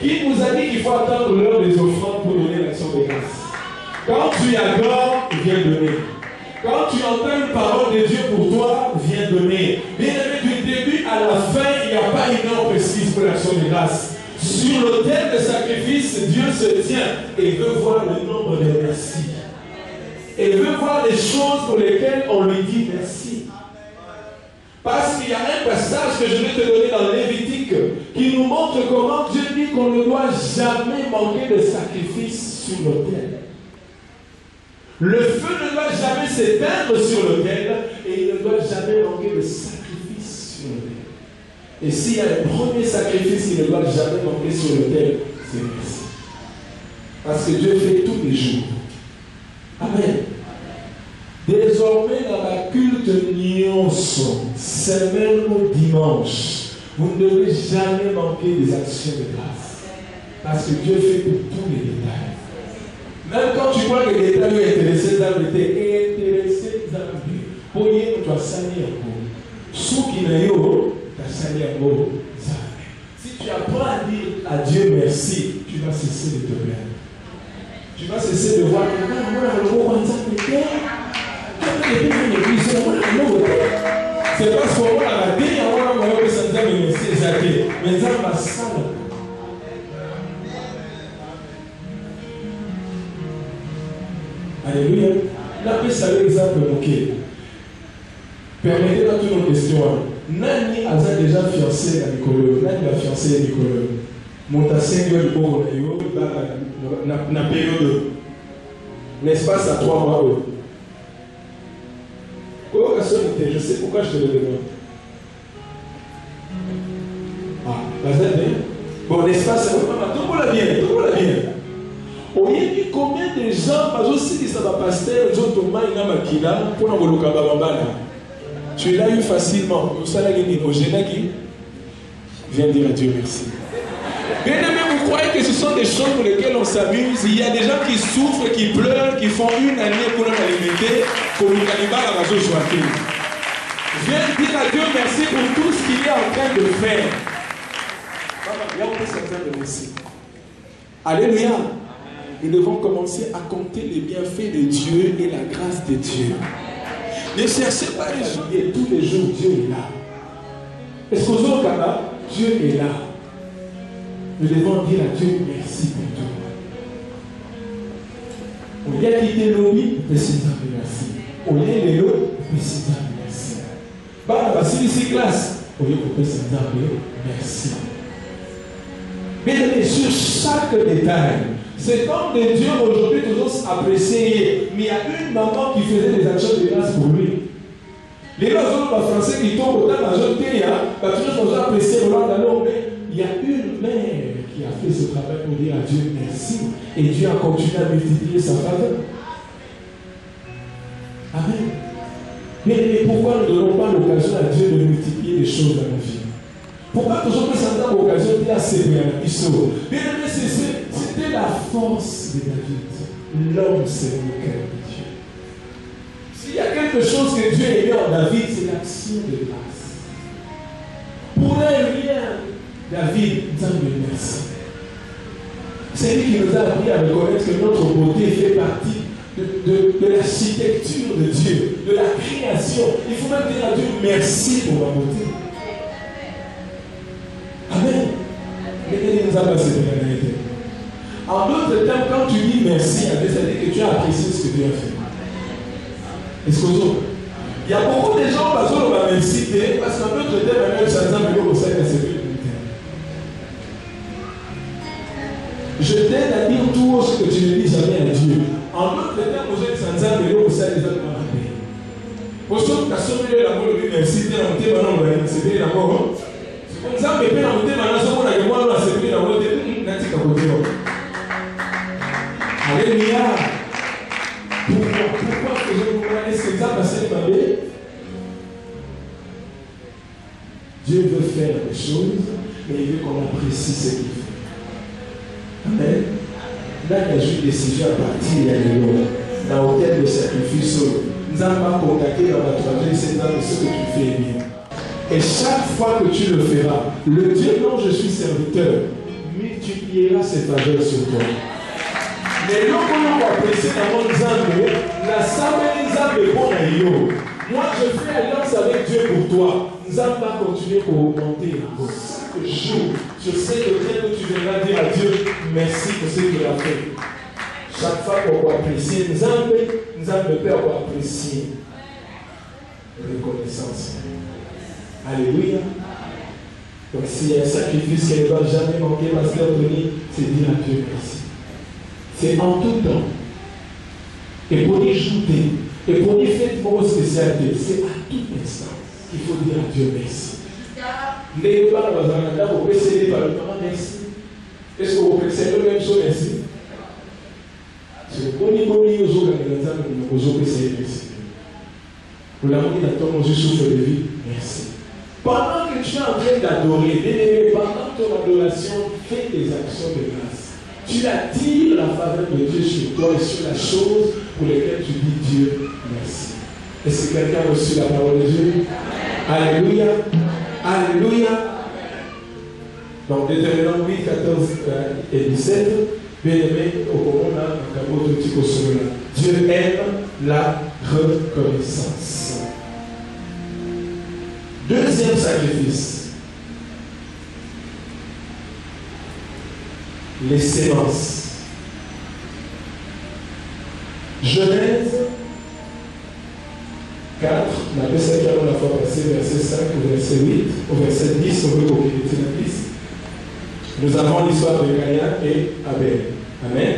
Qui nous a dit qu'il faut attendre l'heure des offrandes pour donner l'action de grâce? Quand tu adores, viens donner. Quand tu entends une parole de Dieu pour toi, viens donner. Bien aimé, du début à la fin, il n'y a pas une heure précise pour l'action de grâce. Sur l'autel de sacrifice, Dieu se tient et veut voir le nombre de merci. Et veut voir les choses pour lesquelles on lui dit merci. Parce qu'il y a un passage que je vais te donner dans Lévitique qui nous montre comment Dieu dit qu'on ne doit jamais manquer de sacrifice sur l'autel. Le feu ne doit jamais s'éteindre sur l'autel et il ne doit jamais manquer de sacrifice sur l'autel. Et s'il y a le premier sacrifice qui ne doit jamais manquer sur l'autel, c'est merci. Parce que Dieu fait tous les jours. Amen. Désormais, dans la culte nyonso, semaine ou dimanche, vous ne devez jamais manquer des actions de grâce. Parce que Dieu fait pour tous les détails. Même quand tu vois que les détails sont intéressés dans le thé, intéressés dans le but, pour y aller, tu vas salir un peu. Ceux qui n'ont pas, tu vas salir un peu. Si tu apprends à dire à Dieu merci, tu vas cesser de te plaindre. Tu vas cesser de voir que c'est parce qu'on va la dire, on va me sentir merci, exactement. Mais ça va ça. Alléluia. Là, c'est un exemple moqué. Permettez-moi toutes nos questions. Nani a déjà fiancé à Nicolas. Nani a fiancé à Nicolas. Montassin de l'Euro, dans la période. N'est-ce pas, ça 3 mois. Je sais pourquoi je te le demande. Ah, vas-y, bien. Bon, n'est-ce pas, ça va pas. Tout le monde l'a bien. On y a dit combien de gens, parce aussi que ça va passer, tu l'as eu facilement. Viens dire à Dieu merci. Bien aimé, vous croyez que ce sont des choses pour lesquelles on s'amuse? Il y a des gens qui souffrent, qui pleurent, qui font une année pour l'alimenter, pour le cannibale à la joie. Viens dire à Dieu merci pour tout ce qu'il est en train de faire. Il y a un peu de merci. Alléluia. nous devons commencer à compter les bienfaits de Dieu et la grâce de Dieu. Ne cherchez pas les choses. Et tous les jours, Dieu est là. Est-ce que vous avez Dieu est là. Nous devons dire à Dieu merci pour tout. On y a quitté l'objet, mais c'est un merci. On y a les lots, mais c'est un merci. Bah, c'est ici classe. On y a coupé c'est un merci. Mais sur chaque détail, c'est comme des dieux aujourd'hui toujours appréciés. Mais il y a une maman qui faisait des actions de grâce pour lui. Les autres français qui tombent au temps majeur, toujours apprécié au long de l'homme. Il y a une mère qui a fait ce travail pour dire à Dieu merci. Et Dieu a continué à multiplier sa faveur. Amen. Mais pourquoi ne donnons pas l'occasion à Dieu de multiplier les choses dans nos vies? Pourquoi toujours que ça donne l'occasion de dire c'est bien la puissance? Bien aimé, c'était la force de David. L'homme, c'est le cœur de Dieu. S'il y a quelque chose que Dieu a mis en David, c'est l'action de grâce. Pour rien, David, Dieu merci. C'est lui qui nous a appris à reconnaître que notre beauté fait partie de l'architecture de Dieu, de la création. Il faut même dire à Dieu merci pour ma beauté. Amen. Mais il nous a passé de la réalité. En d'autres termes, quand tu dis merci à Dieu, ça veut dire que tu as apprécié ce que Dieu a fait. Est-ce que vous... Il y a beaucoup de gens parce qu'on va merci parce qu'en d'autres termes, même ça nous a mis au sein de ce but. Je t'aide à dire tout ce que tu ne dis jamais à Dieu. En d'autres termes, vous êtes sans âme, mais au sein des autres mamans. Pour ceux qui ont sauvé l'amour, lui merci, t'es dans le thème, on va c'est la mort. Comme ça, mais dans le thème, on a c'est la mort, alléluia. Pourquoi faisons-nous est-ce que ça passe ma vie? Dieu veut faire des choses, mais il veut qu'on apprécie ce qu'il fait. Amen. Là, il y a juste des sujets à partir de l'eau. Dans l'hôtel de sacrifice, nous allons pas contacter dans la tragédie, c'est dans ce que tu fais bien. Et chaque fois que tu le feras, le Dieu dont je suis serviteur multipliera ses faveurs sur toi. Mais lorsque l'on va apprécier dans mon Zambé, la Samélisabe est bon à yo. Moi, je fais alliance avec Dieu pour toi. Nous allons pas continuer pour augmenter encore. Chaque jour, je sais que que tu viendras dire à Dieu merci pour ce qu'il a fait. Chaque fois qu'on va apprécier, nous allons le Père va apprécier reconnaissance. Alléluia. Donc s'il y a un sacrifice qui ne va jamais manquer, Pasteur Tony, c'est dire à Dieu merci. C'est en tout temps. Et pour y ajouter, et pour y faire une spécialité, c'est à tout instant qu'il faut dire à Dieu merci. Les parents dans un endroit, vous précédez par le temps merci. Est-ce que vous précédez le même chose merci? C'est le premier moment où vous précédez merci. Vous l'avez dit dans ton souffle de vie, merci. Pendant que tu es en train d'adorer, pendant ton adoration, fais des actions de grâce. Tu attires la faveur de Dieu sur toi et sur la chose pour laquelle tu dis Dieu merci. Est-ce que quelqu'un a reçu la parole de Dieu? Alléluia. Alléluia. Donc, Deutéronome 8, 14 et 17, bien aimé, au moment là, Dieu aime la reconnaissance. Deuxième sacrifice. Les sémences. Genèse 4, on a fait ça la fois passée, verset 5 au verset 8, au verset 10, au verset 10. Nous avons l'histoire de Caïn et Abel. Amen.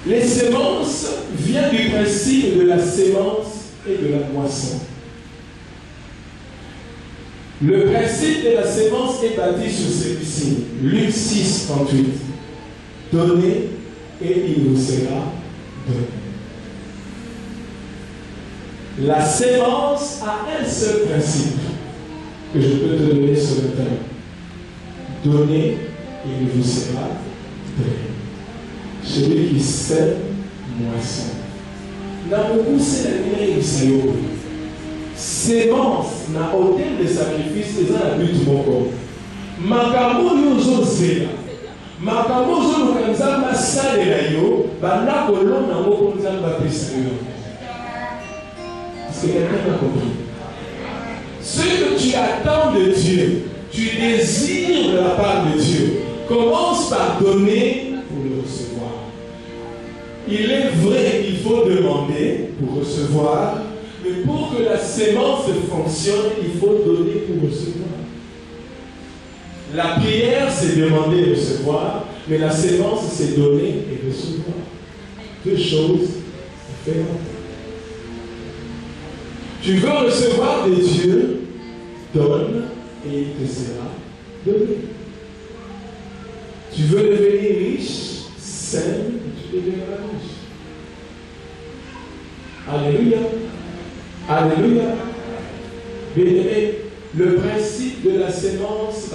Les sémences viennent du principe de la sémence et de la moisson. Le principe de la sémence est bâti sur celui-ci. Luc 6, 38. Donnez et il vous sera donné. La sémence a un seul principe que je peux te donner ce matin. Donnez et il vous sera donné. Celui qui sème, moisson. Dans beaucoup, c'est la lumière du Seigneur. Sémence na hôtel de sacrifice, c'est un but mon corps. Makambo yozo zela. makambo ozoluka nzambe asalela yo banda kolona yango mpo nzambe apesa yo. Est-ce que quelqu'un a compris? Ce que tu attends de Dieu, tu désires de la part de Dieu, commence par donner pour le recevoir. Il est vrai qu'il faut demander pour recevoir, mais pour que la sémence fonctionne, il faut donner pour recevoir. La prière, c'est demander et recevoir, mais la sémence, c'est donner et recevoir. Deux choses différentes. Tu veux recevoir de Dieu, donne et il te sera donné. Tu veux devenir riche, sème et tu deviendras riche. Alléluia. Alléluia. Bien-aimé, le principe de la sémence,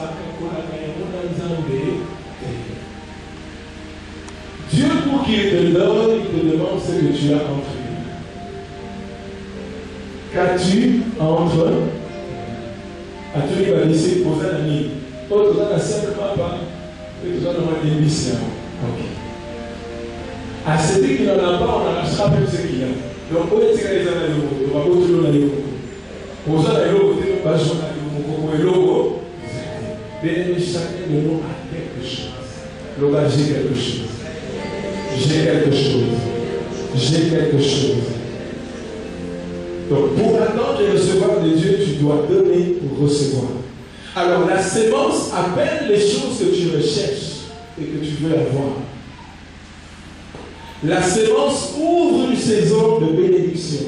Dieu, pour qu'il te donne, il te demande ce que tu as entre. Qu'as-tu entre? As-tu dit, laisser poser un ami? Oh, tu as simplement pas. Tu as demandé une mission. Ok. À celui qui n'en a pas, on arrachera même ce qu'il a. Donc, où est-ce qu'il y a les amis? On va continuer à aller. Pour ça, il y a l'eau. Mais chacun de nous a quelque chose. L'autre, j'ai quelque chose. J'ai quelque chose. J'ai quelque chose. Donc, pour attendre et recevoir de Dieu, tu dois donner pour recevoir. Alors, la sémence appelle les choses que tu recherches et que tu veux avoir. La sémence ouvre une saison de bénédiction.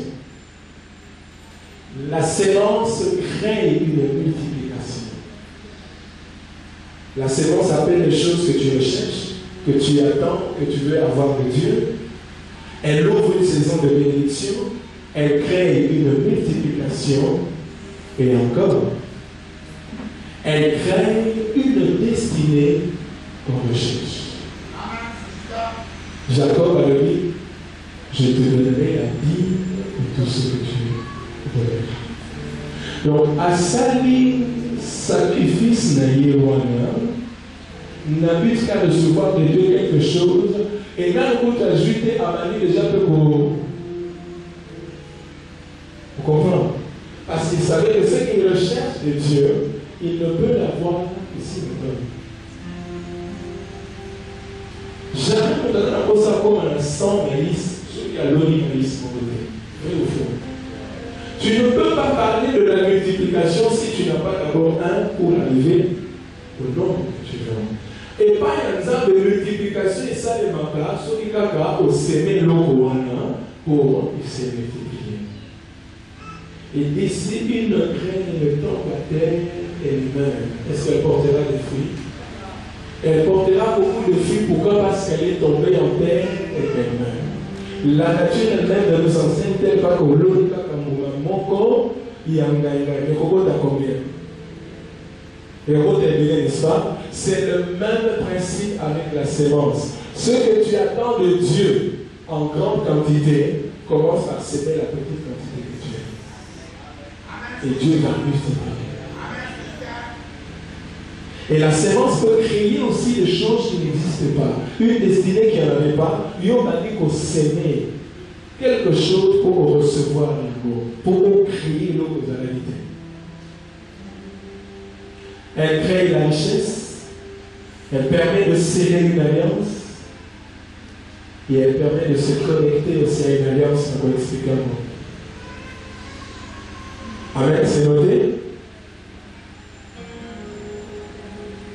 La sémence crée une multiplication. La sémence appelle les choses que tu recherches, que tu attends, que tu veux avoir de Dieu. Elle ouvre une saison de bénédiction. Elle crée une multiplication. Et encore, elle crée une destinée qu'on recherche. Jacob a dit, je te donnerai la dîme de tout ce que tu veux. Donc, à sali sacrifice n'a plus qu'à recevoir de Dieu quelque chose, et là, on peut ajouter à Mali déjà pour comprendre. Parce qu'il savait que ce qu'il recherche de Dieu, il ne peut l'avoir ici maintenant. Jamais on donne un peu ça comme un sang maïs, celui qui a l'oli maïs pour côté. Tu ne peux pas parler de la multiplication si tu n'as pas d'abord un pour arriver au nombre que tu veux. Et pas un exemple de multiplication, et ça les mangas, celui qui a au sémé l'okoana pour se multiplier. Et d'ici une graine ne tombe à terre, elle meurt. Est-ce qu'elle portera des fruits? Elle portera beaucoup de fruits. Pourquoi? Parce qu'elle est tombée en terre et elle meurt. La nature elle-même ne nous enseigne tel pas que l'autre mon corps, il y a un gars, mais comment t'as combien? Et n'est-ce pas? C'est le même principe avec la sémence. Ce que tu attends de Dieu en grande quantité, commence par s'aimer la petite quantité que tu as. Et Dieu va multiplier. Et la sémence peut créer aussi des choses qui n'existent pas. Une destinée qui n'en avait pas. Dieu m'a dit qu'on s'aimait quelque chose pour recevoir l'amour, pour créer l'eau de la réalité. Elle crée la richesse, elle permet de sceller une alliance, et elle permet de se connecter aussi à une alliance, on va expliquer un mot. Amen, c'est noté.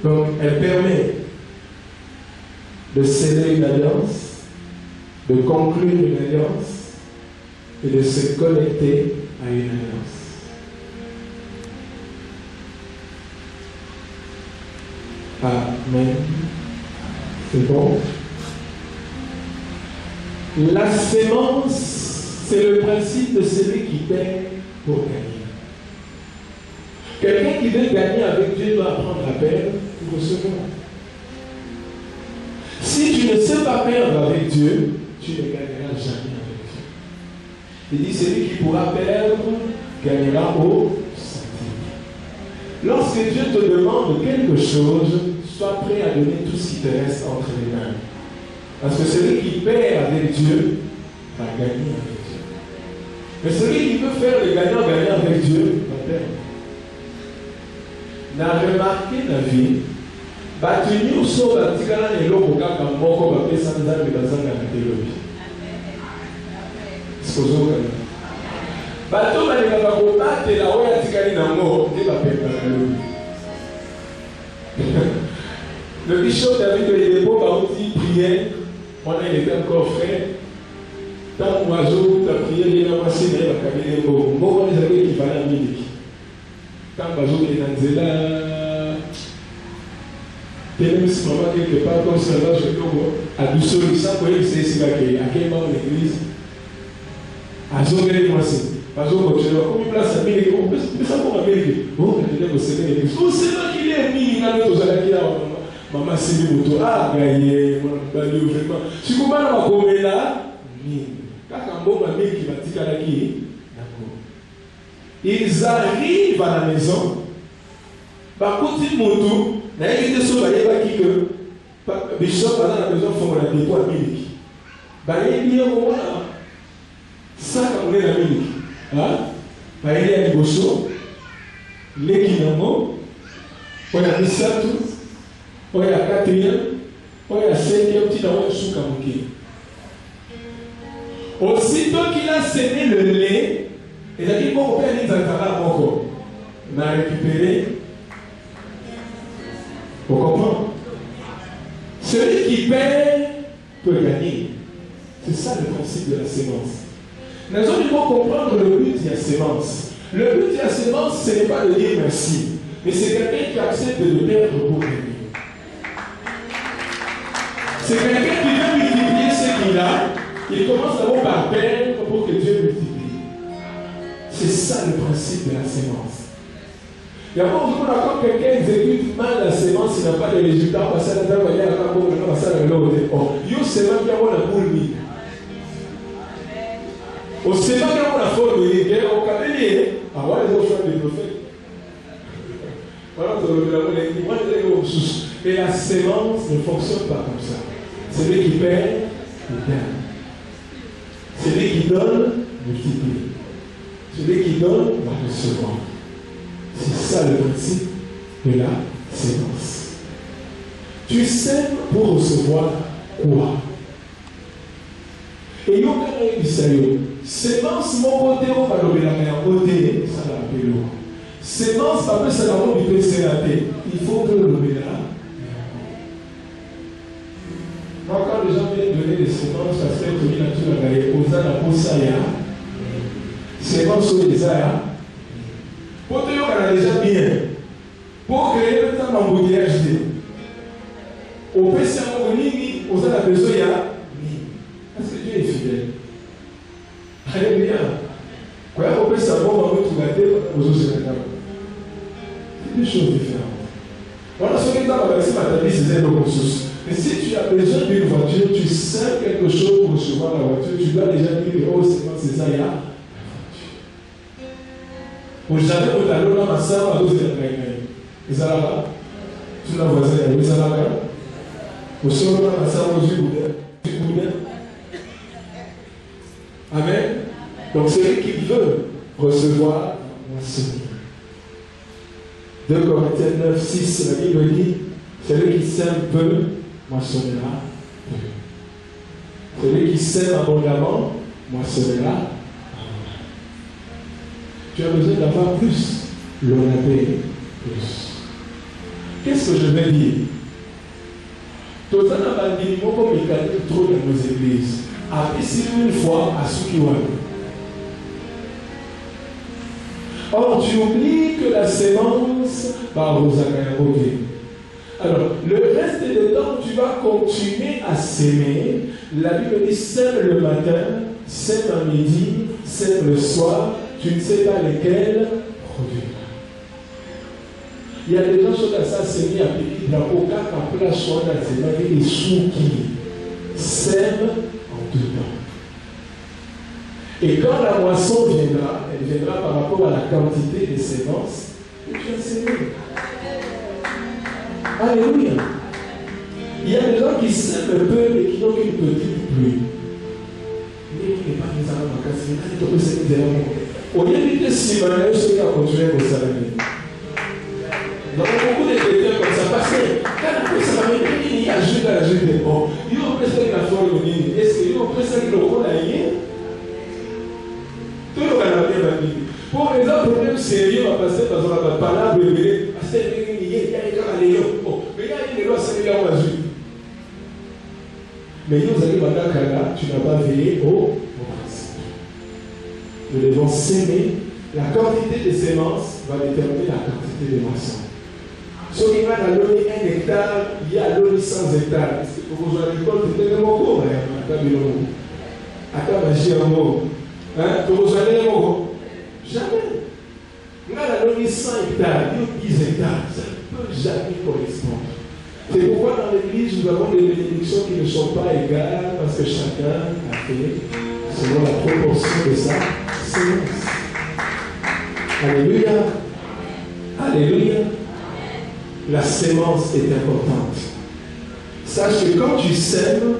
Donc, elle permet de sceller une alliance, de conclure une alliance et de se connecter à une alliance. Amen. C'est bon. La sémence, c'est le principe de celui qui paie pour gagner. Quelqu'un qui veut gagner avec Dieu doit apprendre à perdre pour recevoir. Si tu ne sais pas perdre avec Dieu, tu ne gagneras jamais avec Dieu. Il dit, celui qui pourra perdre, gagnera au centime. Lorsque Dieu te demande quelque chose, sois prêt à donner tout ce qui te reste entre les mains. Parce que celui qui perd avec Dieu va gagner avec Dieu. Mais celui qui peut faire le gagnant-gagnant avec Dieu va perdre. N'a remarqué la vie, battu sur la tigana et l'eau au cap en moko, va payer sans âme et dans un gâteau. C'est ce que bateau va les combattre et la ouïe a tigani dans le mot, et va payer par le bishop David de l'époque a aussi prié, pendant qu'il était encore frère. Tant que l'oiseau a prié, il a passé dans la cabine de mots. Mots, on les avait équivalents à Milik. Quand l'oiseau est dans le zéla, même si maman quelque part, comme ça, là, je peux à douceur, il sent que c'est ici à quel moment l'église. À Zongé, moi, c'est. Parce que quand tu as comme une place à Milik, on peut ça pour Milik. Oh, tu es au Sénégal l'église. Oh, c'est moi qui l'ai mis, il a le dos à la qui a. Maman, c'est le moto. Ah, gagné, mon bali, vraiment. Si vous m'avez ma commune là, quand un bon ami qui va dire à la qui, ils arrivent à la maison. Par contre, ils moto, n'a été sur la qui que Bishop dans la maison font la dépôt à Milik. Bah, il y a au moins ça comme on est la Milik. Hein? Bah, il y a des bochons, les kinamo, on a mis ça tout. Il y a 4e, il y a 5e, petit dans le sous-camouki. Aussitôt qu'il a sémé le lait, il a dit bon, père, il a récupéré. Vous comprenez? Celui qui perd peut gagner. C'est ça le principe de la sémence. Nous devons comprendre le but de la sémence. Le but de la sémence, ce n'est pas de dire merci, mais c'est quelqu'un qui accepte de perdre pour gagner. C'est quelqu'un qui veut multiplier ce qu'il a, il commence d'abord par perdre pour que Dieu multiplie. C'est ça le principe de la sémence. Il y a quand quelqu'un exécute mal la sémence, il n'a pas de résultat, parce que la manière à quand on va faire l'autre. Il sait pas qu'il y a la boule. On ne sait pas qu'il y a la forme, il y a un cabellier. Ah ouais, les autres choses des prophètes. Voilà, et la sémence ne fonctionne pas comme ça. Celui qui perd, il gagne. Celui qui donne, multiplie. Celui qui donne, va recevoir. C'est ça le principe de la sémence. Tu sèmes pour recevoir quoi? Et il y a un sérieux. Sémence, mon côté, on va lever la main. Côté, ça va appeler l'eau. Sémence, après, c'est la robe du PCAT. Il faut que le lever là. Moi, quand les gens viennent donner des sémences, parce que tout le nature a gagné, aux ânes à Posaya, sémences sur les ânes, pour te dire qu'on a déjà bien, pour créer le temps d'embouteillage, au PC en Monini, aux ânes à Besoya, parce que Dieu est fidèle. Alléluia. Quand on peut savoir, on va tout gâter aux autres Sénégal. C'est des choses différentes. Voilà ce que tu as versé ma vie, c'est une ressource. Mais si tu as besoin d'une voiture, tu sais quelque chose pour recevoir la voiture, tu dois déjà dire, oh, c'est ça, il y a la voiture. Pour jamais pour ta loi, ma soeur, à 12 ans, ils allaient là. Tu l'as voisin, ils allaient là. Pour ce moment, ma soeur, aux yeux ouverts. Amen. Donc, celui qui veut recevoir, moissonner. 2 Corinthiens 9, 6, la Bible dit, celui qui sème peu, moissonnera peu. Celui qui sème abondamment, moissonnera abondamment. Tu as besoin d'avoir plus, l'on appelle plus. Qu'est-ce que je vais dire? Tout ça n'a pas dit, moi, comme il gagne trop dans nos églises. Après, si une fois, à Sukiwan. Or, tu oublies que la sémence va aux Akayaboké. Alors, le reste du temps, tu vas continuer à s'aimer. La Bible dit sème le matin, sème à midi, sème le soir. Tu ne sais pas lesquels produire. Il y a des gens qui sont à ça, c'est mis à piquer drapeau, car après la soirée, c'est avec les sous qui sèment en tout temps. Et quand la moisson viendra, elle viendra par rapport à la quantité des sémences. que tu as semé. Alléluia. Il y a des gens qui sèment un peu et qui n'ont qu'une petite pluie. Mais qui n'est pas nécessairement dans le cas, c'est au lieu de si mal, ceux qui ont continué à s'arrêter. Donc, beaucoup de chrétiens comme ça, parce que quand ça va venir, il y a juste à la juge des bons. Il y a presque la foi de l'île. Est-ce qu'il y a presque le rôle à y tout le monde a bien vendu. Pour exemple, le problème sérieux va passer dans la parole de parce que il y a des gens mais il y a des lois sérieuses à juger. Mais nous allons maintenant là, tu n'as pas veillé au principe. Nous devons s'aimer. La quantité de sémences va déterminer la quantité de moissons. Si on a l'eau 1 hectare, il y a l'eau 100 hectares. Est-ce que vous avez récolté de mon cours? Attends, magie en mot. Vous avez les mots? Jamais. On a l'eau 100 hectares, 10 hectares. Ça ne peut jamais correspondre. C'est pourquoi dans l'église, nous avons des bénédictions qui ne sont pas égales parce que chacun a fait selon la proportion de sa sémence. Alléluia. Alléluia. La sémence est importante. Sache que quand tu sèmes,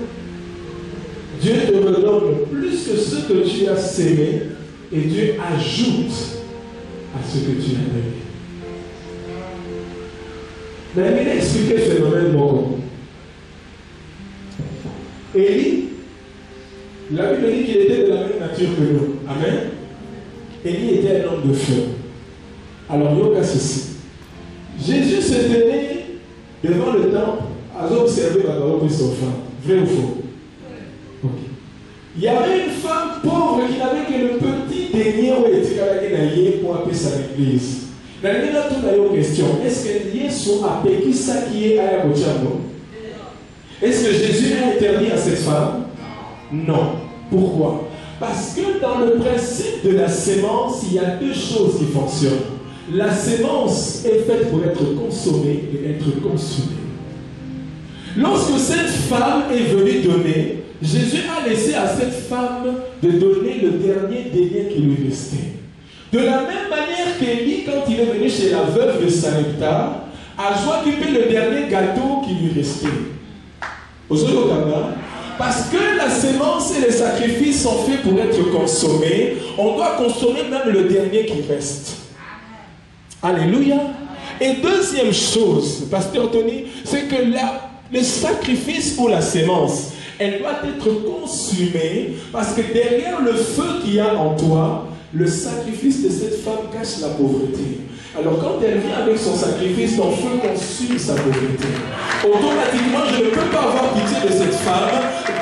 Dieu te redonne plus que ce que tu as sémé et Dieu ajoute à ce que tu as donné. Mais il a expliqué le phénomène Moko. Élie, la Bible dit qu'il était de la même nature que nous. Amen. Élie était un homme de feu. Alors, il y a ceci. Jésus se tenait devant le temple à observer la parole de son femme. Vrai ou faux? Okay. Il y avait une femme pauvre qui n'avait que le petit denier où elle était pour appeler sa église. Dans le cas de la question, est-ce que Jésus a payé ça qui est à Yakochamo? Est-ce que Jésus a interdit à cette femme? Non. Pourquoi? Parce que dans le principe de la sémence, il y a deux choses qui fonctionnent. La sémence est faite pour être consommée et être consumée. Lorsque cette femme est venue donner, Jésus a laissé à cette femme de donner le dernier denier qui lui restait. De la même manière qu'Élie, quand il est venu chez la veuve de Sarepta, a occupé le dernier gâteau qui lui restait. Parce que la sémence et les sacrifices sont faits pour être consommés, on doit consommer même le dernier qui reste. Alléluia. Et deuxième chose, Pasteur Tony, c'est que le sacrifice ou la sémence, elle doit être consumée parce que derrière le feu qu'il y a en toi, le sacrifice de cette femme cache la pauvreté. Alors quand elle vient avec son sacrifice, ton feu consume sa pauvreté. Automatiquement, je ne peux pas avoir pitié de cette femme.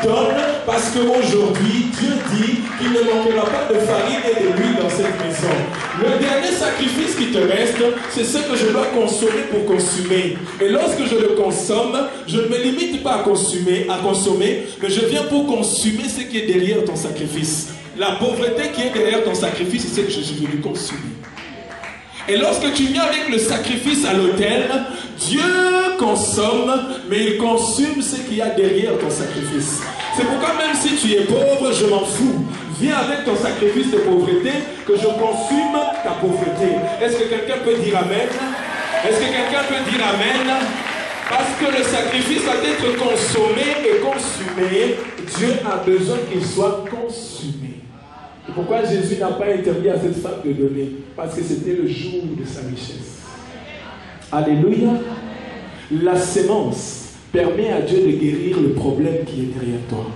Donne, parce qu'aujourd'hui, Dieu dit qu'il ne manquera pas de farine et de l'huile dans cette maison. Le dernier sacrifice qui te reste, c'est ce que je dois consommer pour consommer. Et lorsque je le consomme, je ne me limite pas à consommer, mais je viens pour consommer ce qui est derrière ton sacrifice. La pauvreté qui est derrière ton sacrifice, c'est ce que je suis venu consommer. Et lorsque tu viens avec le sacrifice à l'autel, Dieu consomme, mais il consume ce qu'il y a derrière ton sacrifice. C'est pourquoi même si tu es pauvre, je m'en fous. Viens avec ton sacrifice de pauvreté, que je consume ta pauvreté. Est-ce que quelqu'un peut dire Amen? Est-ce que quelqu'un peut dire Amen? Parce que le sacrifice doit être consommé et consumé. Dieu a besoin qu'il soit consumé. Et pourquoi Jésus n'a pas interdit à cette femme de donner? Parce que c'était le jour de sa richesse. Alléluia. La sémence permet à Dieu de guérir le problème qui est derrière toi.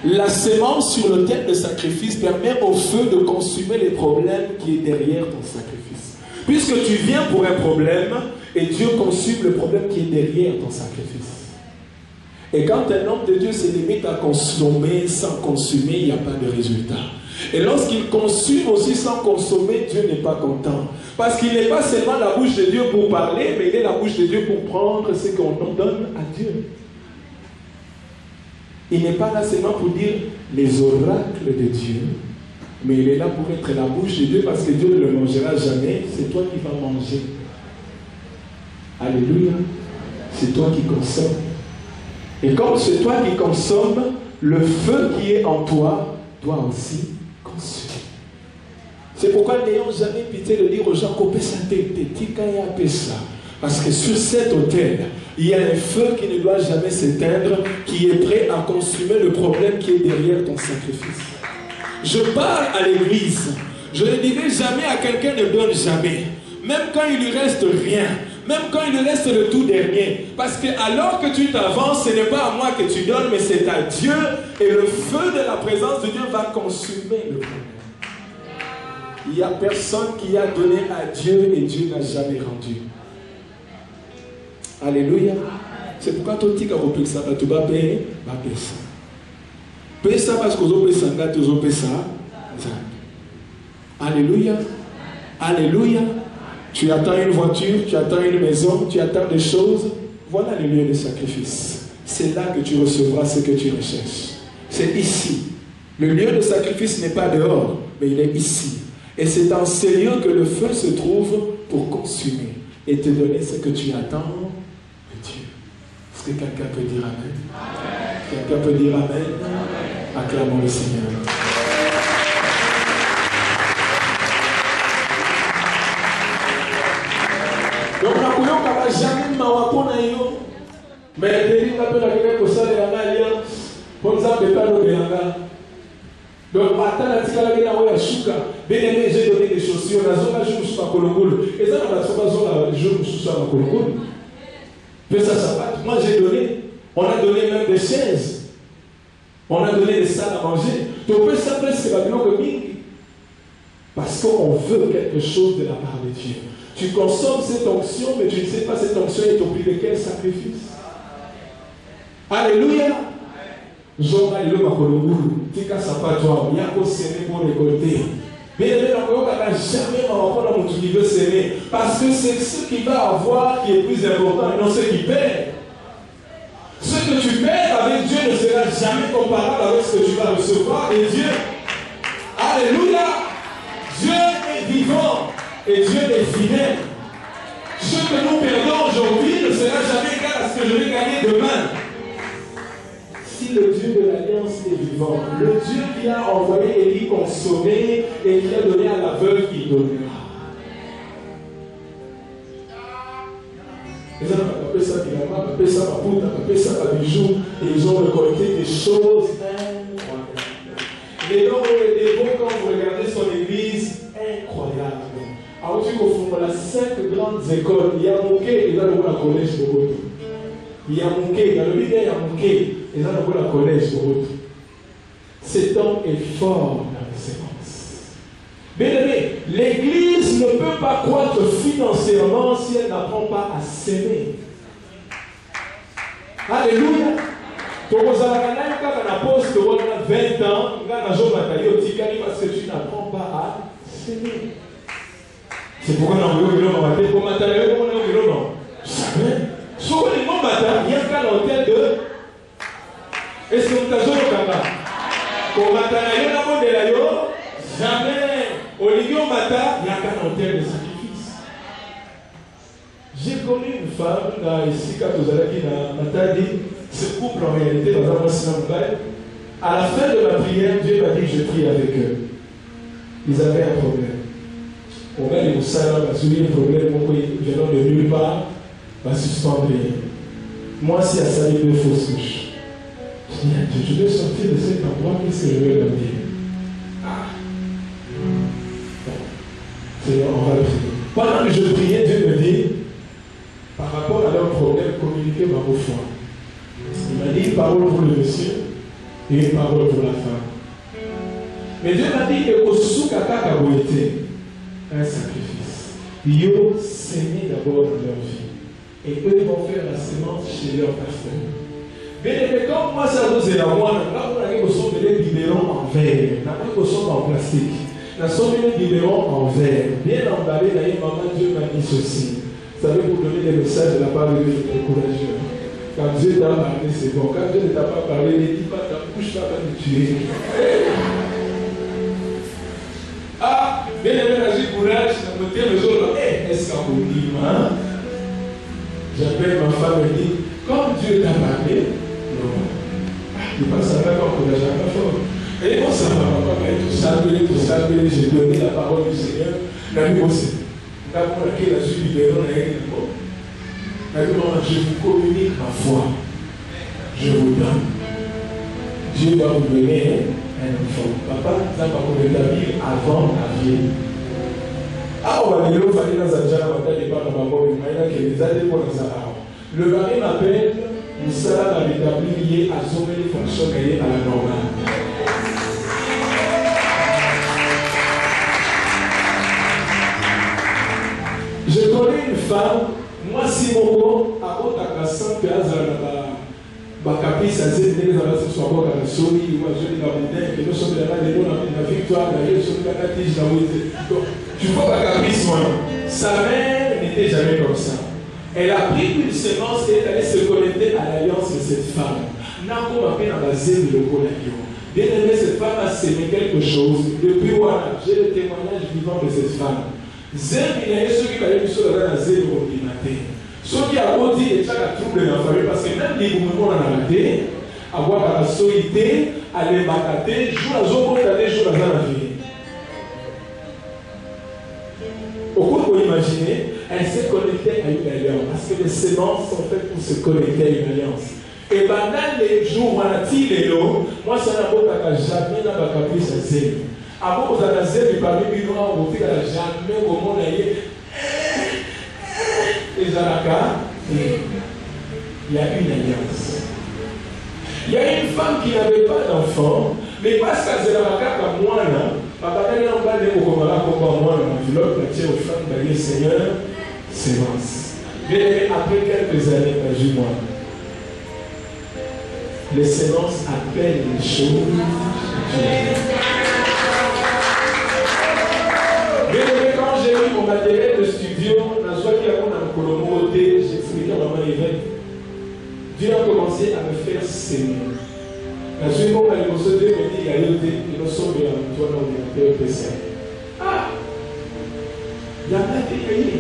La sémence sur l'autel de sacrifice permet au feu de consumer les problèmes qui est derrière ton sacrifice. Puisque tu viens pour un problème et Dieu consume le problème qui est derrière ton sacrifice. Et quand un homme de Dieu se limite à consommer sans consommer, il n'y a pas de résultat. Et lorsqu'il consume aussi sans consommer, Dieu n'est pas content. Parce qu'il n'est pas seulement la bouche de Dieu pour parler, mais il est la bouche de Dieu pour prendre ce qu'on donne à Dieu. Il n'est pas là seulement pour dire les oracles de Dieu, mais il est là pour être la bouche de Dieu parce que Dieu ne le mangera jamais. C'est toi qui vas manger. Alléluia. C'est toi qui consommes. Et comme c'est toi qui consommes, le feu qui est en toi doit aussi consommer. C'est pourquoi n'ayons jamais pitié de dire aux gens qu'on peut ça. Parce que sur cet autel, il y a un feu qui ne doit jamais s'éteindre, qui est prêt à consumer le problème qui est derrière ton sacrifice. Je parle à l'église. Je ne dirai jamais à quelqu'un ne donne jamais. Même quand il lui reste rien. Même quand il lui reste le tout dernier. Parce que alors que tu t'avances, ce n'est pas à moi que tu donnes, mais c'est à Dieu. Et le feu de la présence de Dieu va consumer le problème. Il n'y a personne qui a donné à Dieu et Dieu n'a jamais rendu. Alléluia. C'est pourquoi toi, tu as ça, tu vas payer, ça. Paye ça parce que tu as payé ça. Alléluia. Alléluia. Tu attends une voiture, tu attends une maison, tu attends des choses. Voilà le lieu de sacrifice. C'est là que tu recevras ce que tu recherches. C'est ici. Le lieu de sacrifice n'est pas dehors, mais il est ici. Et c'est dans ce lieu que le feu se trouve pour consumer et te donner ce que tu attends de Dieu. Est-ce que quelqu'un peut dire Amen? Quelqu'un peut dire Amen? Acclamons le Seigneur. Donc, on n'a jamais mawapona yo. Mais il y a des gens qui ont alliance. Pour exemple, pas de l'Anga. Donc, maintenant, j'ai donné des chaussures. Et ça, moi, j'ai donné. On a donné même des chaises. On a donné des salles à manger. Donc, ça, c'est la parce qu'on veut quelque chose de la part de Dieu. Tu consommes cette onction, mais tu ne sais pas cette onction est au prix de quel sacrifice. Alléluia. Jonga le makolongulu, tika sapatwa, yako s'aimer pour récolter. Mais le makolonga n'a jamais rapport à mon qui veut s'aimer. Parce que c'est ce qui va avoir qui est plus important et non ce qui perd. Ce que tu perds avec Dieu ne sera jamais comparable avec ce que tu vas recevoir. Et Dieu, alléluia, Dieu est vivant et Dieu est fidèle. Ce que nous perdons aujourd'hui ne sera jamais égal à ce que je vais gagner demain. Si le Dieu de l'Alliance est vivant, le Dieu qui a envoyé Élie consommer et qui a donné à la veuve, il donnera. Ils ont appelé ça Bilama, appelé ça Maputa, appelé ça Babijou, et ils ont récolté des choses incroyables. Et donc, les bons, quand vous regardez son église, incroyable. Alors, tu confonds la 5 grandes écoles, il y a Mouké, il y a le collège de Boto. Il y a Mouké, il y a le leader, il y a Mouké. Et là, on voit la collège de route. Cet homme est fort dans les séquences. Bien aimé, l'église ne peut pas croître financièrement si elle n'apprend pas à s'aimer. Alléluia. Quand vous avez un poste de 20 ans, parce que tu n'apprends pas à s'aimer. C'est pourquoi on a eu l'homme à pour matériel, on a eu l'homme. Jamais. Souvent, les noms il y a un cas dans tel de. Est-ce que vous avez un pour matériel, jamais. Au lieu de matin, il y a un hôtel de sacrifice. J'ai connu une femme, ici, quand vous allez dire, ce couple en réalité, dans un mois, à la fin de la prière, Dieu m'a dit que je prie avec eux. Ils avaient un problème. On va les salles, on va soulever un problème, venant de nulle part, va suspendre. Moi, si à ça, il me faut couches. Je dis à Dieu, je vais sortir de cet endroit, qu'est-ce que je vais leur dire? Seigneur, on va le prier. Pendant que je priais, Dieu me dit, par rapport à leur problème, communiquez ma foi. Il m'a dit une parole pour le monsieur et une parole pour la femme. Mais Dieu m'a dit que au sous-kaka kaboïté, un sacrifice. Ils ont saigné d'abord dans leur vie. Et eux vont faire la sémence chez leur pasteur. Mais comme moi, ça vous est à moi, là, vous avez des biberons en verre, vous en plastique. Nous sommes des biberons en verre, bien emballés. Maman, Dieu m'a dit ceci. Vous savez, pour donner des messages de la part de Dieu, je t'encourage. Quand Dieu t'a parlé, c'est bon. Quand Dieu ne t'a pas parlé, ne dis pas ta bouche, pas te tuer. Ah, bien aimé, j'ai courage, ça me tient le jour. Est-ce qu'on vous dit, j'appelle ma femme et dis, comme Dieu t'a parlé, non. Il passe avec un courage à la femme. Et moi, ça va, papa, tout ça, j'ai donné la parole du Seigneur. La vie aussi. D'abord, laquelle a su libérer, on a été d'abord. Je vous communique ma foi. Je vous donne. Dieu va vous donner un enfant. Papa, ça va vous rétablir avant la vie. Ah, on va dire, on va dire dans un genre, on va dire, le mari m'appelle, Moussa va rétablir lié à son fonction à la normale. Je connais une femme, moi si mon mot, à haute à 100 piastres, caprice à cette année, ça soit bon dans la souris, ou à jouer dans la montagne, que nous sommes là, la victoire, la vie, sur la tige, la route. Tu vois la caprice, moi. Sa mère n'était jamais comme ça. Elle a pris une sémence et elle allait se connecter à l'alliance de cette femme. N'a pas appris à baser le Colagnon. Bien aimé, cette femme a sémé quelque chose. Depuis voilà, j'ai le témoignage vivant de cette femme. Zem, il y a ceux qui allaient sur la zéro du matin. Ceux qui ont dit déjà la trouble dans la famille, parce que même les mouvements en arrêté, avoir la solité, aller batater, jour à jour, aller jour à la vie. Au cours vous imaginez, elle s'est connectée à une alliance, parce que les sémences sont faites pour se connecter à une alliance. Et pendant les jours, moi, ça n'a pas jamais dans ma caprice à zéro. Avant, vous avez zéro, parmi les noirs, vous ne jamais au monde ailleurs. Et Zaraka, il y a une alliance. Il y a une femme qui n'avait pas d'enfant, mais parce qu'elle Zaraka, comme moi, papa, elle n'a pas de Mokomara, comme moi, l'enveloppe, la tient aux femmes, d'aller, Seigneur, sémence. Mais après quelques années, moi, les sémences appellent les choses. Mais quand j'ai eu mon matériel de studio, j'ai expliqué à maman l'évêque. Dieu a commencé à me faire s'aimer. La suite, quand elle me dit, il y a eu des notions de toi dans le PCA. Ah! Il y a pas été payé.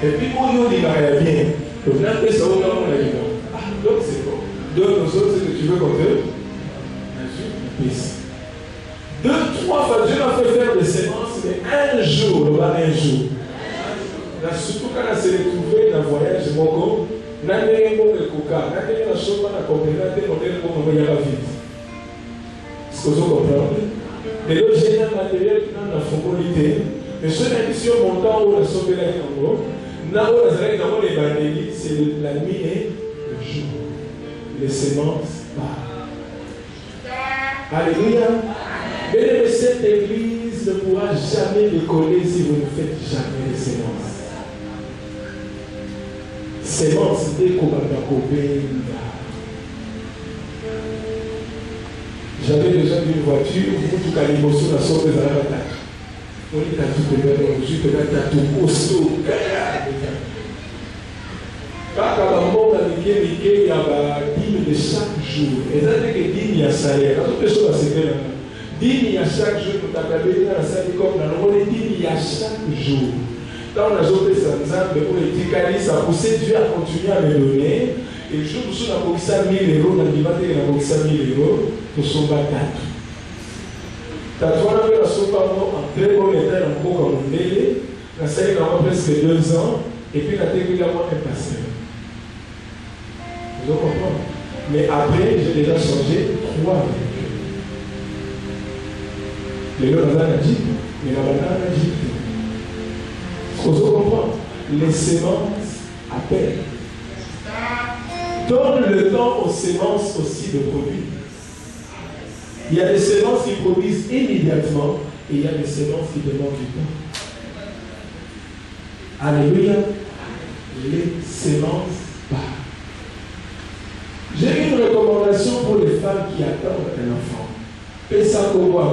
Et puis, quand on dit, il va bien. Donc, là, ça va dans mon avis. Ah, donc c'est bon. Donc, nous autres, c'est que tu veux qu'on te. La suite, 2, 3 fois, Dieu m'a fait faire des séances, mais un jour, un jour. Surtout quand on s'est retrouvé dans le voyage, mon corps, on a eu un coca, on a eu un choc, on a compris, on a eu un vite. Est-ce que vous comprenez? Et là, j'ai un matériel qui n'a pas de mais sur la mission montant où on a sauvé la vie en gros, les bandélis, c'est la nuit et le jour. Les sémences partent. Alléluia. Mais cette église ne pourra jamais décoller si vous ne faites jamais les sémences. Sémence de Kobandakobenga. J'avais besoin d'une voiture, vous tout à l'émotion, la sorte de la bataille. On est à tout le monde, je suis à tout costaud. Quand on a il y a dîme de chaque jour. Et ça veut dire que dîme, il y a salaire. Toutes les choses à se faire. Dîme, il y a chaque jour. Nous t'appelons dans la salle de comme dans le dîme, il y a chaque jour. Dans la journée de Sanzan, pour les Tikali, ça a poussé Dieu à continuer à me donner. Et le jour où on a poussé 1 000 euros, on a dit qu'on a poussé 1 000 euros, pour son bataille. Tatouana fait la soupe en très bon état, en cours comme un délai. On a salué presque 2 ans, et puis on a été évidemment un pasteur. Vous comprenez? Mais après, j'ai déjà changé 3 véhicules. Les Lorrains a dit, mais la banane a dit. Vous comprenez? Les sémences appellent. Donne le temps aux sémences aussi de produire. Il y a des sémences qui produisent immédiatement et il y a des sémences qui demandent du temps. Alléluia. Les sémences partent. J'ai une recommandation pour les femmes qui attendent un enfant. Fais ça comme moi,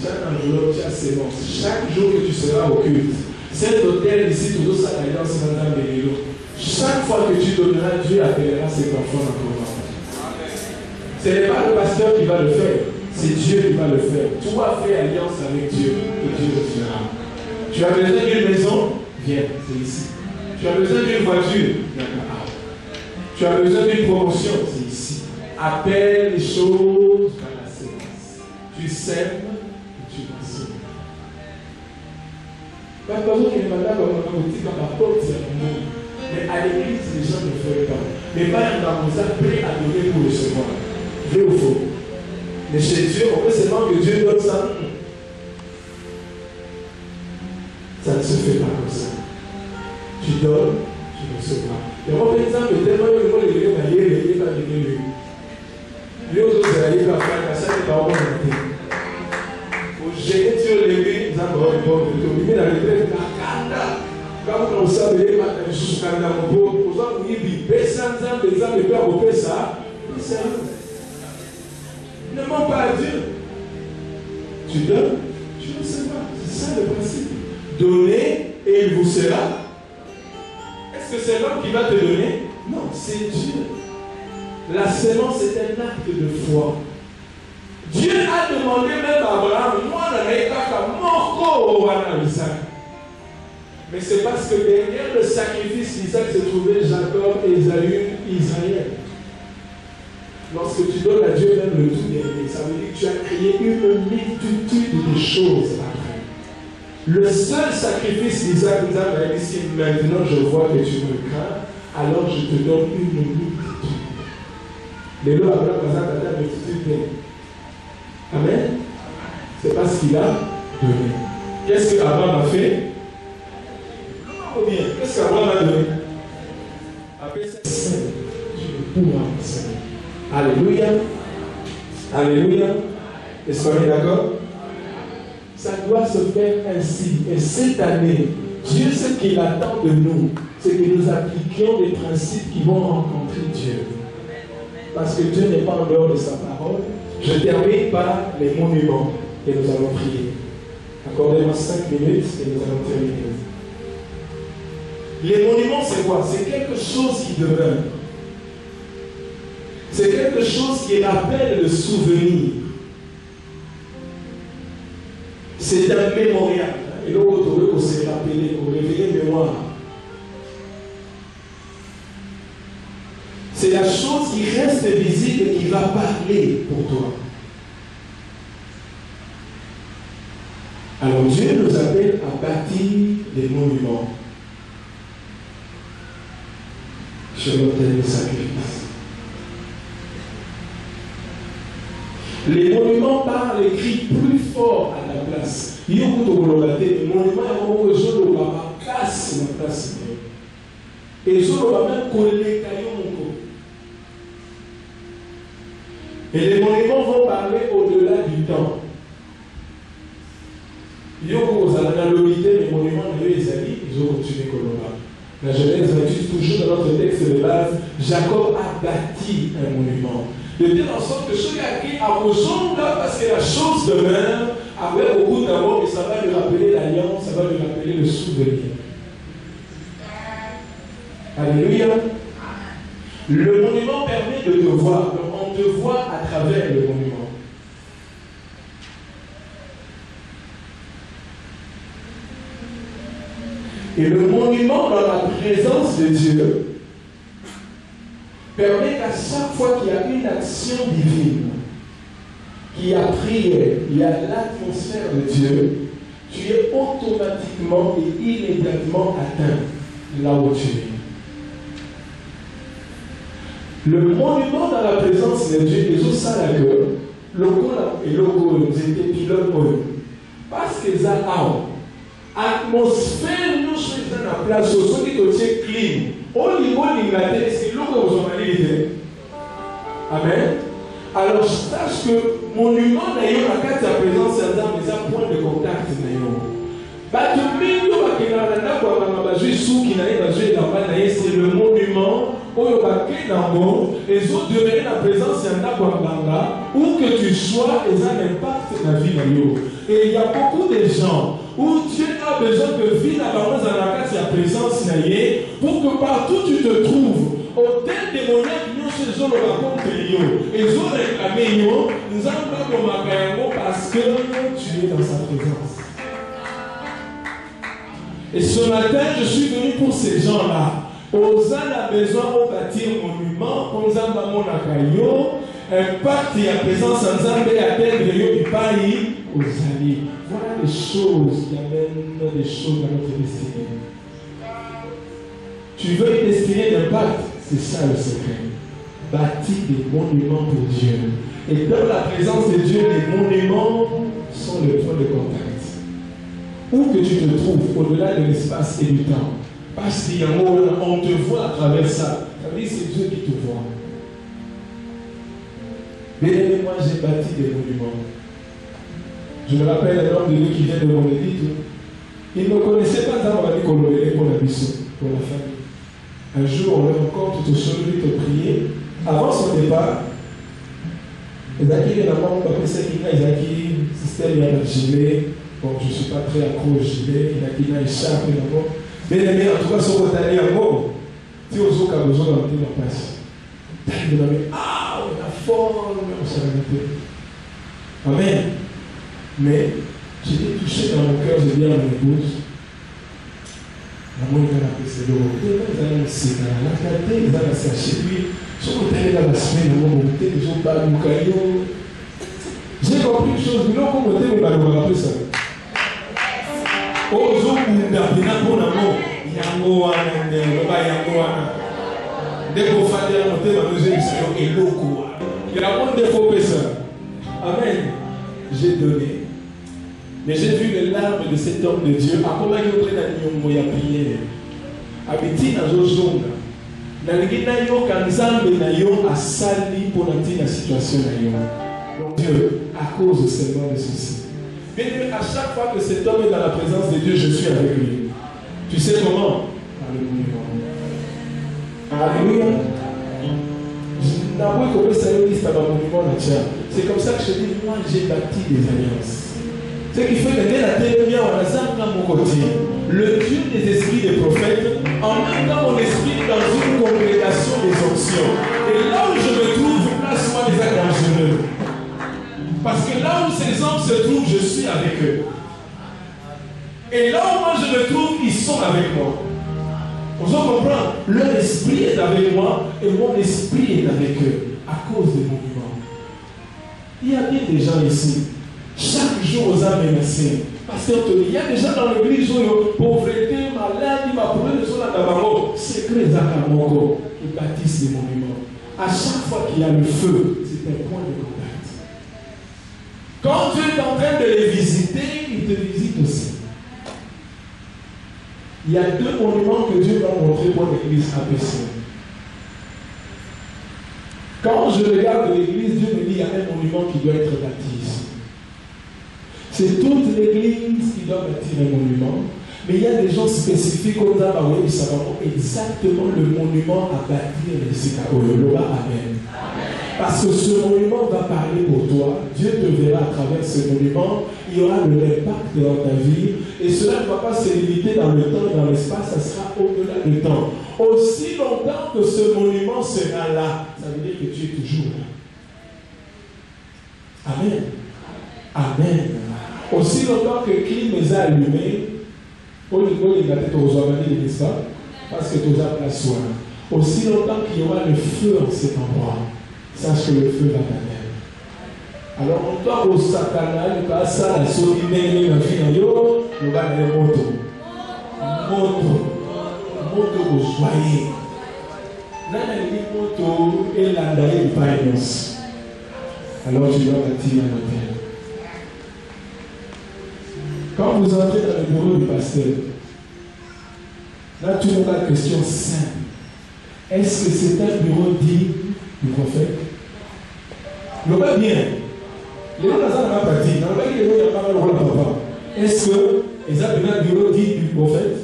tu as un enveloppe, tu as sémence. Chaque jour que tu seras au culte, cet hôtel ici, tout ça, l'alliance Madame Bénélo. Chaque fois que tu donneras, Dieu appellera ses enfants en commun. Ce n'est pas le pasteur qui va le faire, c'est Dieu qui va le faire. Toi, fais alliance avec Dieu et Dieu le fera. Tu as besoin d'une maison? Viens, c'est ici. Tu as besoin d'une voiture? Viens là. Tu as besoin d'une promotion? C'est ici. Appelle les choses à la séance. Tu sèmes et tu moissonnes. Par exemple, il y a des porte, mais à l'église, les gens ne font pas. Mais pas dans nous a prêt à donner pour recevoir. Vrai ou faux? Mais chez Dieu, on veut seulement que Dieu donne ça. Ça ne se fait pas comme ça. Tu donnes, tu recevras. Et moi, par exemple, tellement que moi, les gens m'ont dit, les gens m'ont dit, les autres, c'est la faire, ça n'est pas bon. J'ai Dieu levé, nous avons un bon de tout. Il dans le grève, quand on savait, les matins, je suis quand même au beau, aux gens qui vivent, personne n'a besoin de faire au ça. Ne mens pas à Dieu. Tu donnes, tu recevras. C'est ça le principe. Donnez et il vous sera. Est-ce que c'est l'homme qui va te donner? Non, c'est Dieu. La sémence est un acte de foi. Dieu a demandé même à Abraham, moi, mais c'est parce que derrière le sacrifice d'Isaac se trouvait Jacob, Ésaü, Israël. Lorsque tu donnes à Dieu même le tout dernier, ça veut dire que tu as créé une multitude de choses après. Le seul sacrifice d'Isaac nous a dit, si maintenant je vois que tu me crains, alors je te donne une multitude. Les lois Abraham a la multitude. Amen. C'est pas ce qu'il a donné. Qu'est-ce qu'Abraham a fait? Ou bien, qu'est-ce qu'Abraham a donné? Après ça, tu ne pourras pas servir. Alléluia. Alléluia. Est-ce qu'on est d'accord? Ça doit se faire ainsi. Et cette année, Dieu, ce qu'il attend de nous, c'est que nous appliquions des principes qui vont rencontrer Dieu. Parce que Dieu n'est pas en dehors de sa parole. Je termine par les monuments et nous allons prier. Accordez-moi 5 minutes et nous allons terminer. Les monuments, c'est quoi? C'est quelque chose qui demeure. C'est quelque chose qui rappelle le souvenir. C'est un mémorial. Et là, on s'est rappelé, on réveille mémoire. C'est la chose qui reste visible et qui va parler pour toi. Alors Dieu nous appelle à bâtir des monuments sur l'autel de sacrifice. Les monuments parlent et crient plus fort à la place. Il y a beaucoup de monuments qui ont la place. Et ils ont même collé et les monuments vont parler au-delà du temps. Il y a beaucoup les monuments de Esaïe, ils ont continué Colomba. La Genèse 28, toujours dans notre texte de base, Jacob a bâti un monument. De telle en sorte que ceux qui a rejoint là, parce que la chose demeure, après au bout d'un moment, ça va lui rappeler l'alliance, ça va lui rappeler le souvenir. Alléluia. Le monument permet de te voir. On te voit à travers le monument. Et le monument dans la présence de Dieu permet qu'à chaque fois qu'il y a une action divine, qu'il y a prière, il y a l'atmosphère de Dieu, tu es automatiquement et immédiatement atteint là où tu es. Le monument dans la présence de Dieu, les autres ça la gueule, logo et logo, nous étaient pilotes pour eux. Parce que ça a atmosphère, nous sommes dans la place, ceux qui sont clean. Au niveau de l'Inglaterre, c'est logo aux Somaliens. Amen. Alors, sache que monument d'ailleurs, la carte de la présence, c'est un point de contact d'ailleurs. C'est le monument où les autres demeurer la présence où que tu sois, ils ont un impact dans la vie. Et il y a beaucoup de gens où Dieu a besoin de vivre dans la carte de la présence pour que partout tu te trouves, autel démoniaque, nous sommes raconte et ils ont réclamé, nous avons parce que tu es dans sa présence. Et ce matin, je suis venu pour ces gens-là. Aux a besoin de bâtir un monument, pour nous avoir mon akayo, Un pacte et à présence en Zambé à terre du pays aux alliés. Voilà les choses qui amènent des choses à notre destinée. Tu veux une destinée d'un pacte, c'est ça le secret. Bâtir des monuments pour Dieu. Et dans la présence de Dieu, les monuments sont le point de contact. Où que tu te trouves, au-delà de l'espace et du temps. Parce qu'il y a un moment, on te voit à travers ça. Ça veut dire que c'est Dieu qui te voit. Bien-aimé, moi j'ai bâti des monuments. Je me rappelle un homme de Dieu qui vient de mon édite. Il ne me connaissait pas dans ma vie qu'on l'avait pour la mission, pour la famille. Un jour, on le rencontre tout seul, lui te prier. Avant son départ, Ezaki est d'abord après ça qu'il a Ezaki, système il y a un gilet. Bon, je ne suis pas très accro au gilet, il a qu'il a échappé d'abord. Bien aimé, en tout cas, son côté à mort. Si on a besoin d'un petit en place. Il m'a dit, ah, on a fort, on s'est arrêté. Amen. Mais, j'ai été touché dans mon cœur, j'ai dit à mon épouse, maman, il a apprécié le haut. Ils allaient me séparer, la qualité, ils allaient s'acheter. Puis, sur le terrain, dans la semaine, on m'a monté, ils ont pas de caillou. J'ai compris une chose, mais non, comme on était, on va rappeler ça. Aux autres, on a bien pour l'amour. Yango wana, yango wana. Dès qu'on fait la montée dans nos émissions, et l'eau, il y a un défaut que ça. Amen. J'ai donné. Mais j'ai vu les larmes de cet homme de Dieu. À comment il y a une prière. Habiti dans une zone. Dans le Guinayo, quand Nzambe a sali pour la situation. Donc Dieu, à cause seulement de ceci. Mais à chaque fois que cet homme est dans la présence de Dieu, je suis avec lui. Tu sais comment? Alléluia. Alléluia. C'est comme ça que je dis, moi j'ai bâti des alliances. Ce qui fait que la terre vient en ensemble à mon côté. Le Dieu des esprits des prophètes, en même temps mon esprit dans une congrégation des options. Et là où je me trouve, place-moi des actes dangereux. Parce que là où ces hommes se trouvent, je suis avec eux. Et là où moi je me trouve, ils sont avec moi. Vous comprenez? Leur esprit est avec moi et mon esprit est avec eux à cause des monuments. Il y a bien des gens ici. Chaque jour aux âmes menacées. Pasteur Tony, il y a des gens dans l'église où pauvreté, maladie, ma pauvreté, secret Zakamongo, qui bâtissent des monuments. À chaque fois qu'il y a le feu, c'est un point de contact. Quand Dieu est en train de les visiter, il te visite aussi. Il y a deux monuments que Dieu va montrer pour l'église APC. Quand je regarde l'église, Dieu me dit qu'il y a un monument qui doit être bâti ici. C'est toute l'église qui doit bâtir un monument, mais il y a des gens spécifiques comme ça, ils savent exactement le monument à bâtir ici. Amen. Parce que ce monument va parler pour toi. Dieu te verra à travers ce monument. Il y aura de l'impact dans ta vie. Et cela ne va pas se limiter dans le temps et dans l'espace. Ça sera au-delà du temps. Aussi longtemps que ce monument sera là, ça veut dire que tu es toujours là. Amen. Amen. Aussi longtemps que le clim est allumé, au niveau de la tête aux organismes, n'est-ce pas? Parce que tu as place soin. Aussi longtemps qu'il y aura le feu en cet endroit, sache que le feu va t'amener. Alors, on doit au Sakana, il passe à la solidité de la vie, il va aller moto. Moto au joyeux. Là, il dit moto et l'andaï de finance. Alors, tu dois bâtir un hôtel. Quand vous entrez dans le bureau du pasteur, là, tu me poses la question simple. Est-ce que c'est un bureau digne du prophète? Le va bien. Les gens n'ont pas dit. Est-ce que ils ont un bureau digne du prophète?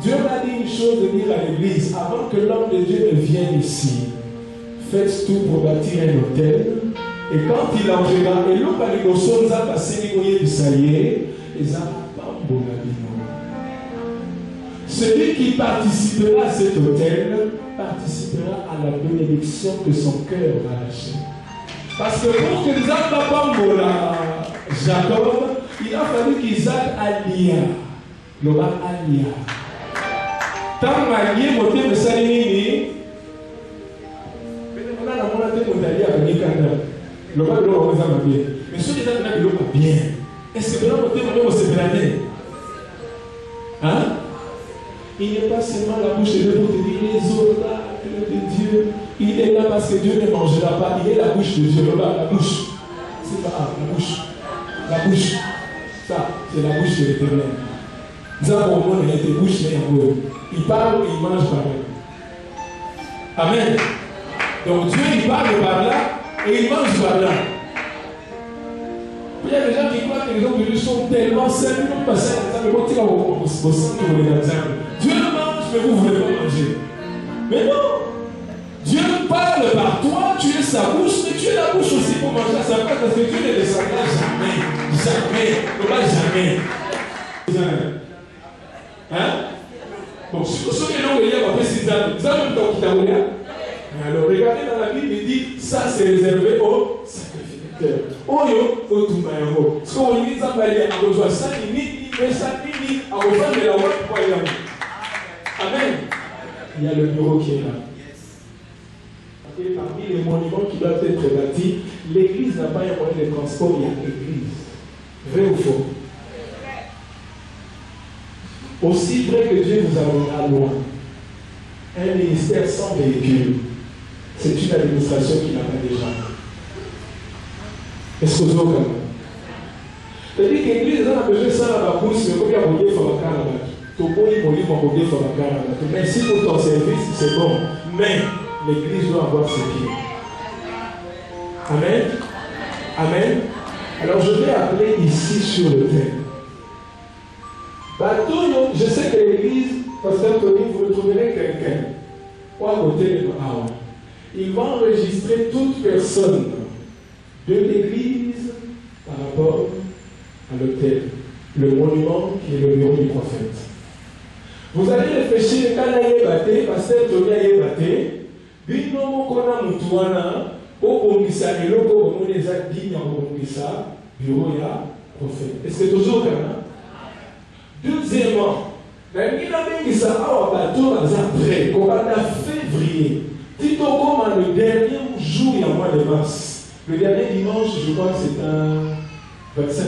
Dieu m'a dit une chose de dire à l'église, avant que l'homme de Dieu ne vienne ici, faites tout pour bâtir un hôtel. Et quand il entrera, et l'homme va lui dire, ça passé du salier, et ça va pas bon celui qui participera à cet hôtel participera à la bénédiction que son cœur va lâcher. Parce que pour que Isaac Babambola Jacob, il a fallu qu'Isaac allia. L'homme allia. Tant que allié, monté de Salimini, mais on a la monnaie mon allié à venir quand le mal de l'homme va bien. Mais ceux qui ont dit l'homme va bien. Est-ce que l'homme va se planer? Hein? Il n'est pas seulement la bouche de Dieu pour te dire les oracles de Dieu. Il est là parce que Dieu ne mangera pas. Il est la bouche de Dieu. La bouche. C'est pas la bouche. La bouche. Ça, c'est la bouche de l'Éternel. Nous avons au monde été bouche, mais il parle et il mange par là. Amen. Donc Dieu, il parle par là et il mange par là. Il y a des gens qui croient que les gens de Dieu sont tellement simples, ils n'ont pas ça. Dieu mange, mais vous ne voulez pas manger. Mais non! Dieu parle par toi, tu es sa bouche, mais tu es la bouche aussi pour manger à sa place parce que Dieu ne descendra jamais. Jamais. Ne va jamais. Hein? Bon, si vous savez non, il y a pas plus de ça, vous avez un temps qui t'a ouvert. Alors, regardez dans la Bible, il dit ça c'est réservé aux sacrificateurs. Oyo, au Tumayango. Ce qu'on dit, ça va aller à rejoindre ça, mais ça, à rejoindre la voie pour aller là. Amen. Il y a le bureau qui est là. Et parmi les monuments qui doivent être bâtis, l'église n'a pas un moyen de transport, il y a l'église. Vrai ou faux? Aussi vrai que Dieu nous a loin, un ministère sans véhicule, c'est une administration qui n'a pas de gens. Est-ce que vous avez c'est-à-dire que l'église a besoin de ça à la bourse, mais comme il y a beaucoup de femmes à la merci pour ton service, c'est bon. Mais l'église doit avoir ses pieds. Amen. Amen. Alors je vais appeler ici sur le thème. Bateau, je sais que l'église, Pasteur Tony, vous retrouverez quelqu'un. Ou à côté de Noah. Il va enregistrer toute personne de l'église par rapport à l'autel, le monument qui est le bureau du prophète. Vous allez réfléchir quand il y a battu, Pasteur Tony a battu. Bino mokona mutuana obongisa eloko omoneza digne obongisa bureau ya prophète. Est-ce que toujours kana? Deuxièmement, nangina bengisa awa bato baza prêt kobanda février. Tito comme le dernier jour du mois de mars. Le dernier dimanche, je crois que c'est un 25.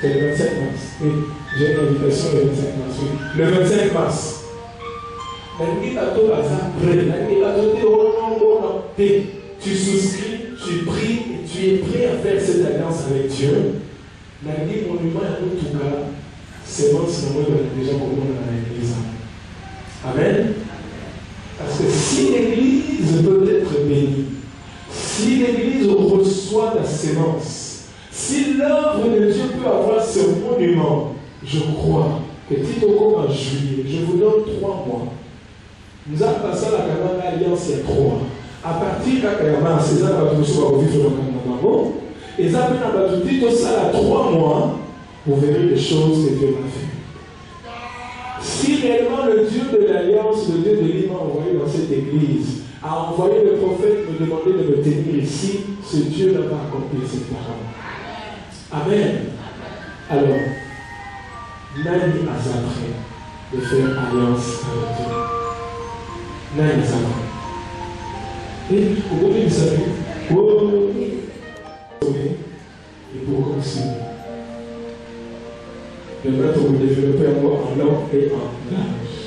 C'est le 25 mars. Oui, j'ai une invitation le 25 mars. Oui. Le 25 mars. Tu souscris, tu pries et tu es prêt à faire cette alliance avec Dieu. L'année monument en tout cas, c'est bon si on a déjà compris dans l'église. Amen. Parce que si l'église peut être bénie, si l'église reçoit la sémence, si l'œuvre de Dieu peut avoir ce monument, je crois que Tito comme en juillet, je vous donne 3 mois. Nous avons passé à la Canada Alliance il y a 3 ans. À partir de la Canada, c'est ça que nous avons vu sur le Canada. Et ça a dit tout ça à 3 mois, vous verrez les choses que Dieu a fait. Si réellement le Dieu de l'Alliance, le Dieu de l'Île m'a envoyé dans cette église, a envoyé le prophète me demander de me tenir ici, ce Dieu n'a pas accompli cette parole. Amen. Alors, Nani a prêt de faire alliance avec Dieu. Nani a et au bout de sa vie, et pour continuer. J'aimerais te développer en long et en large.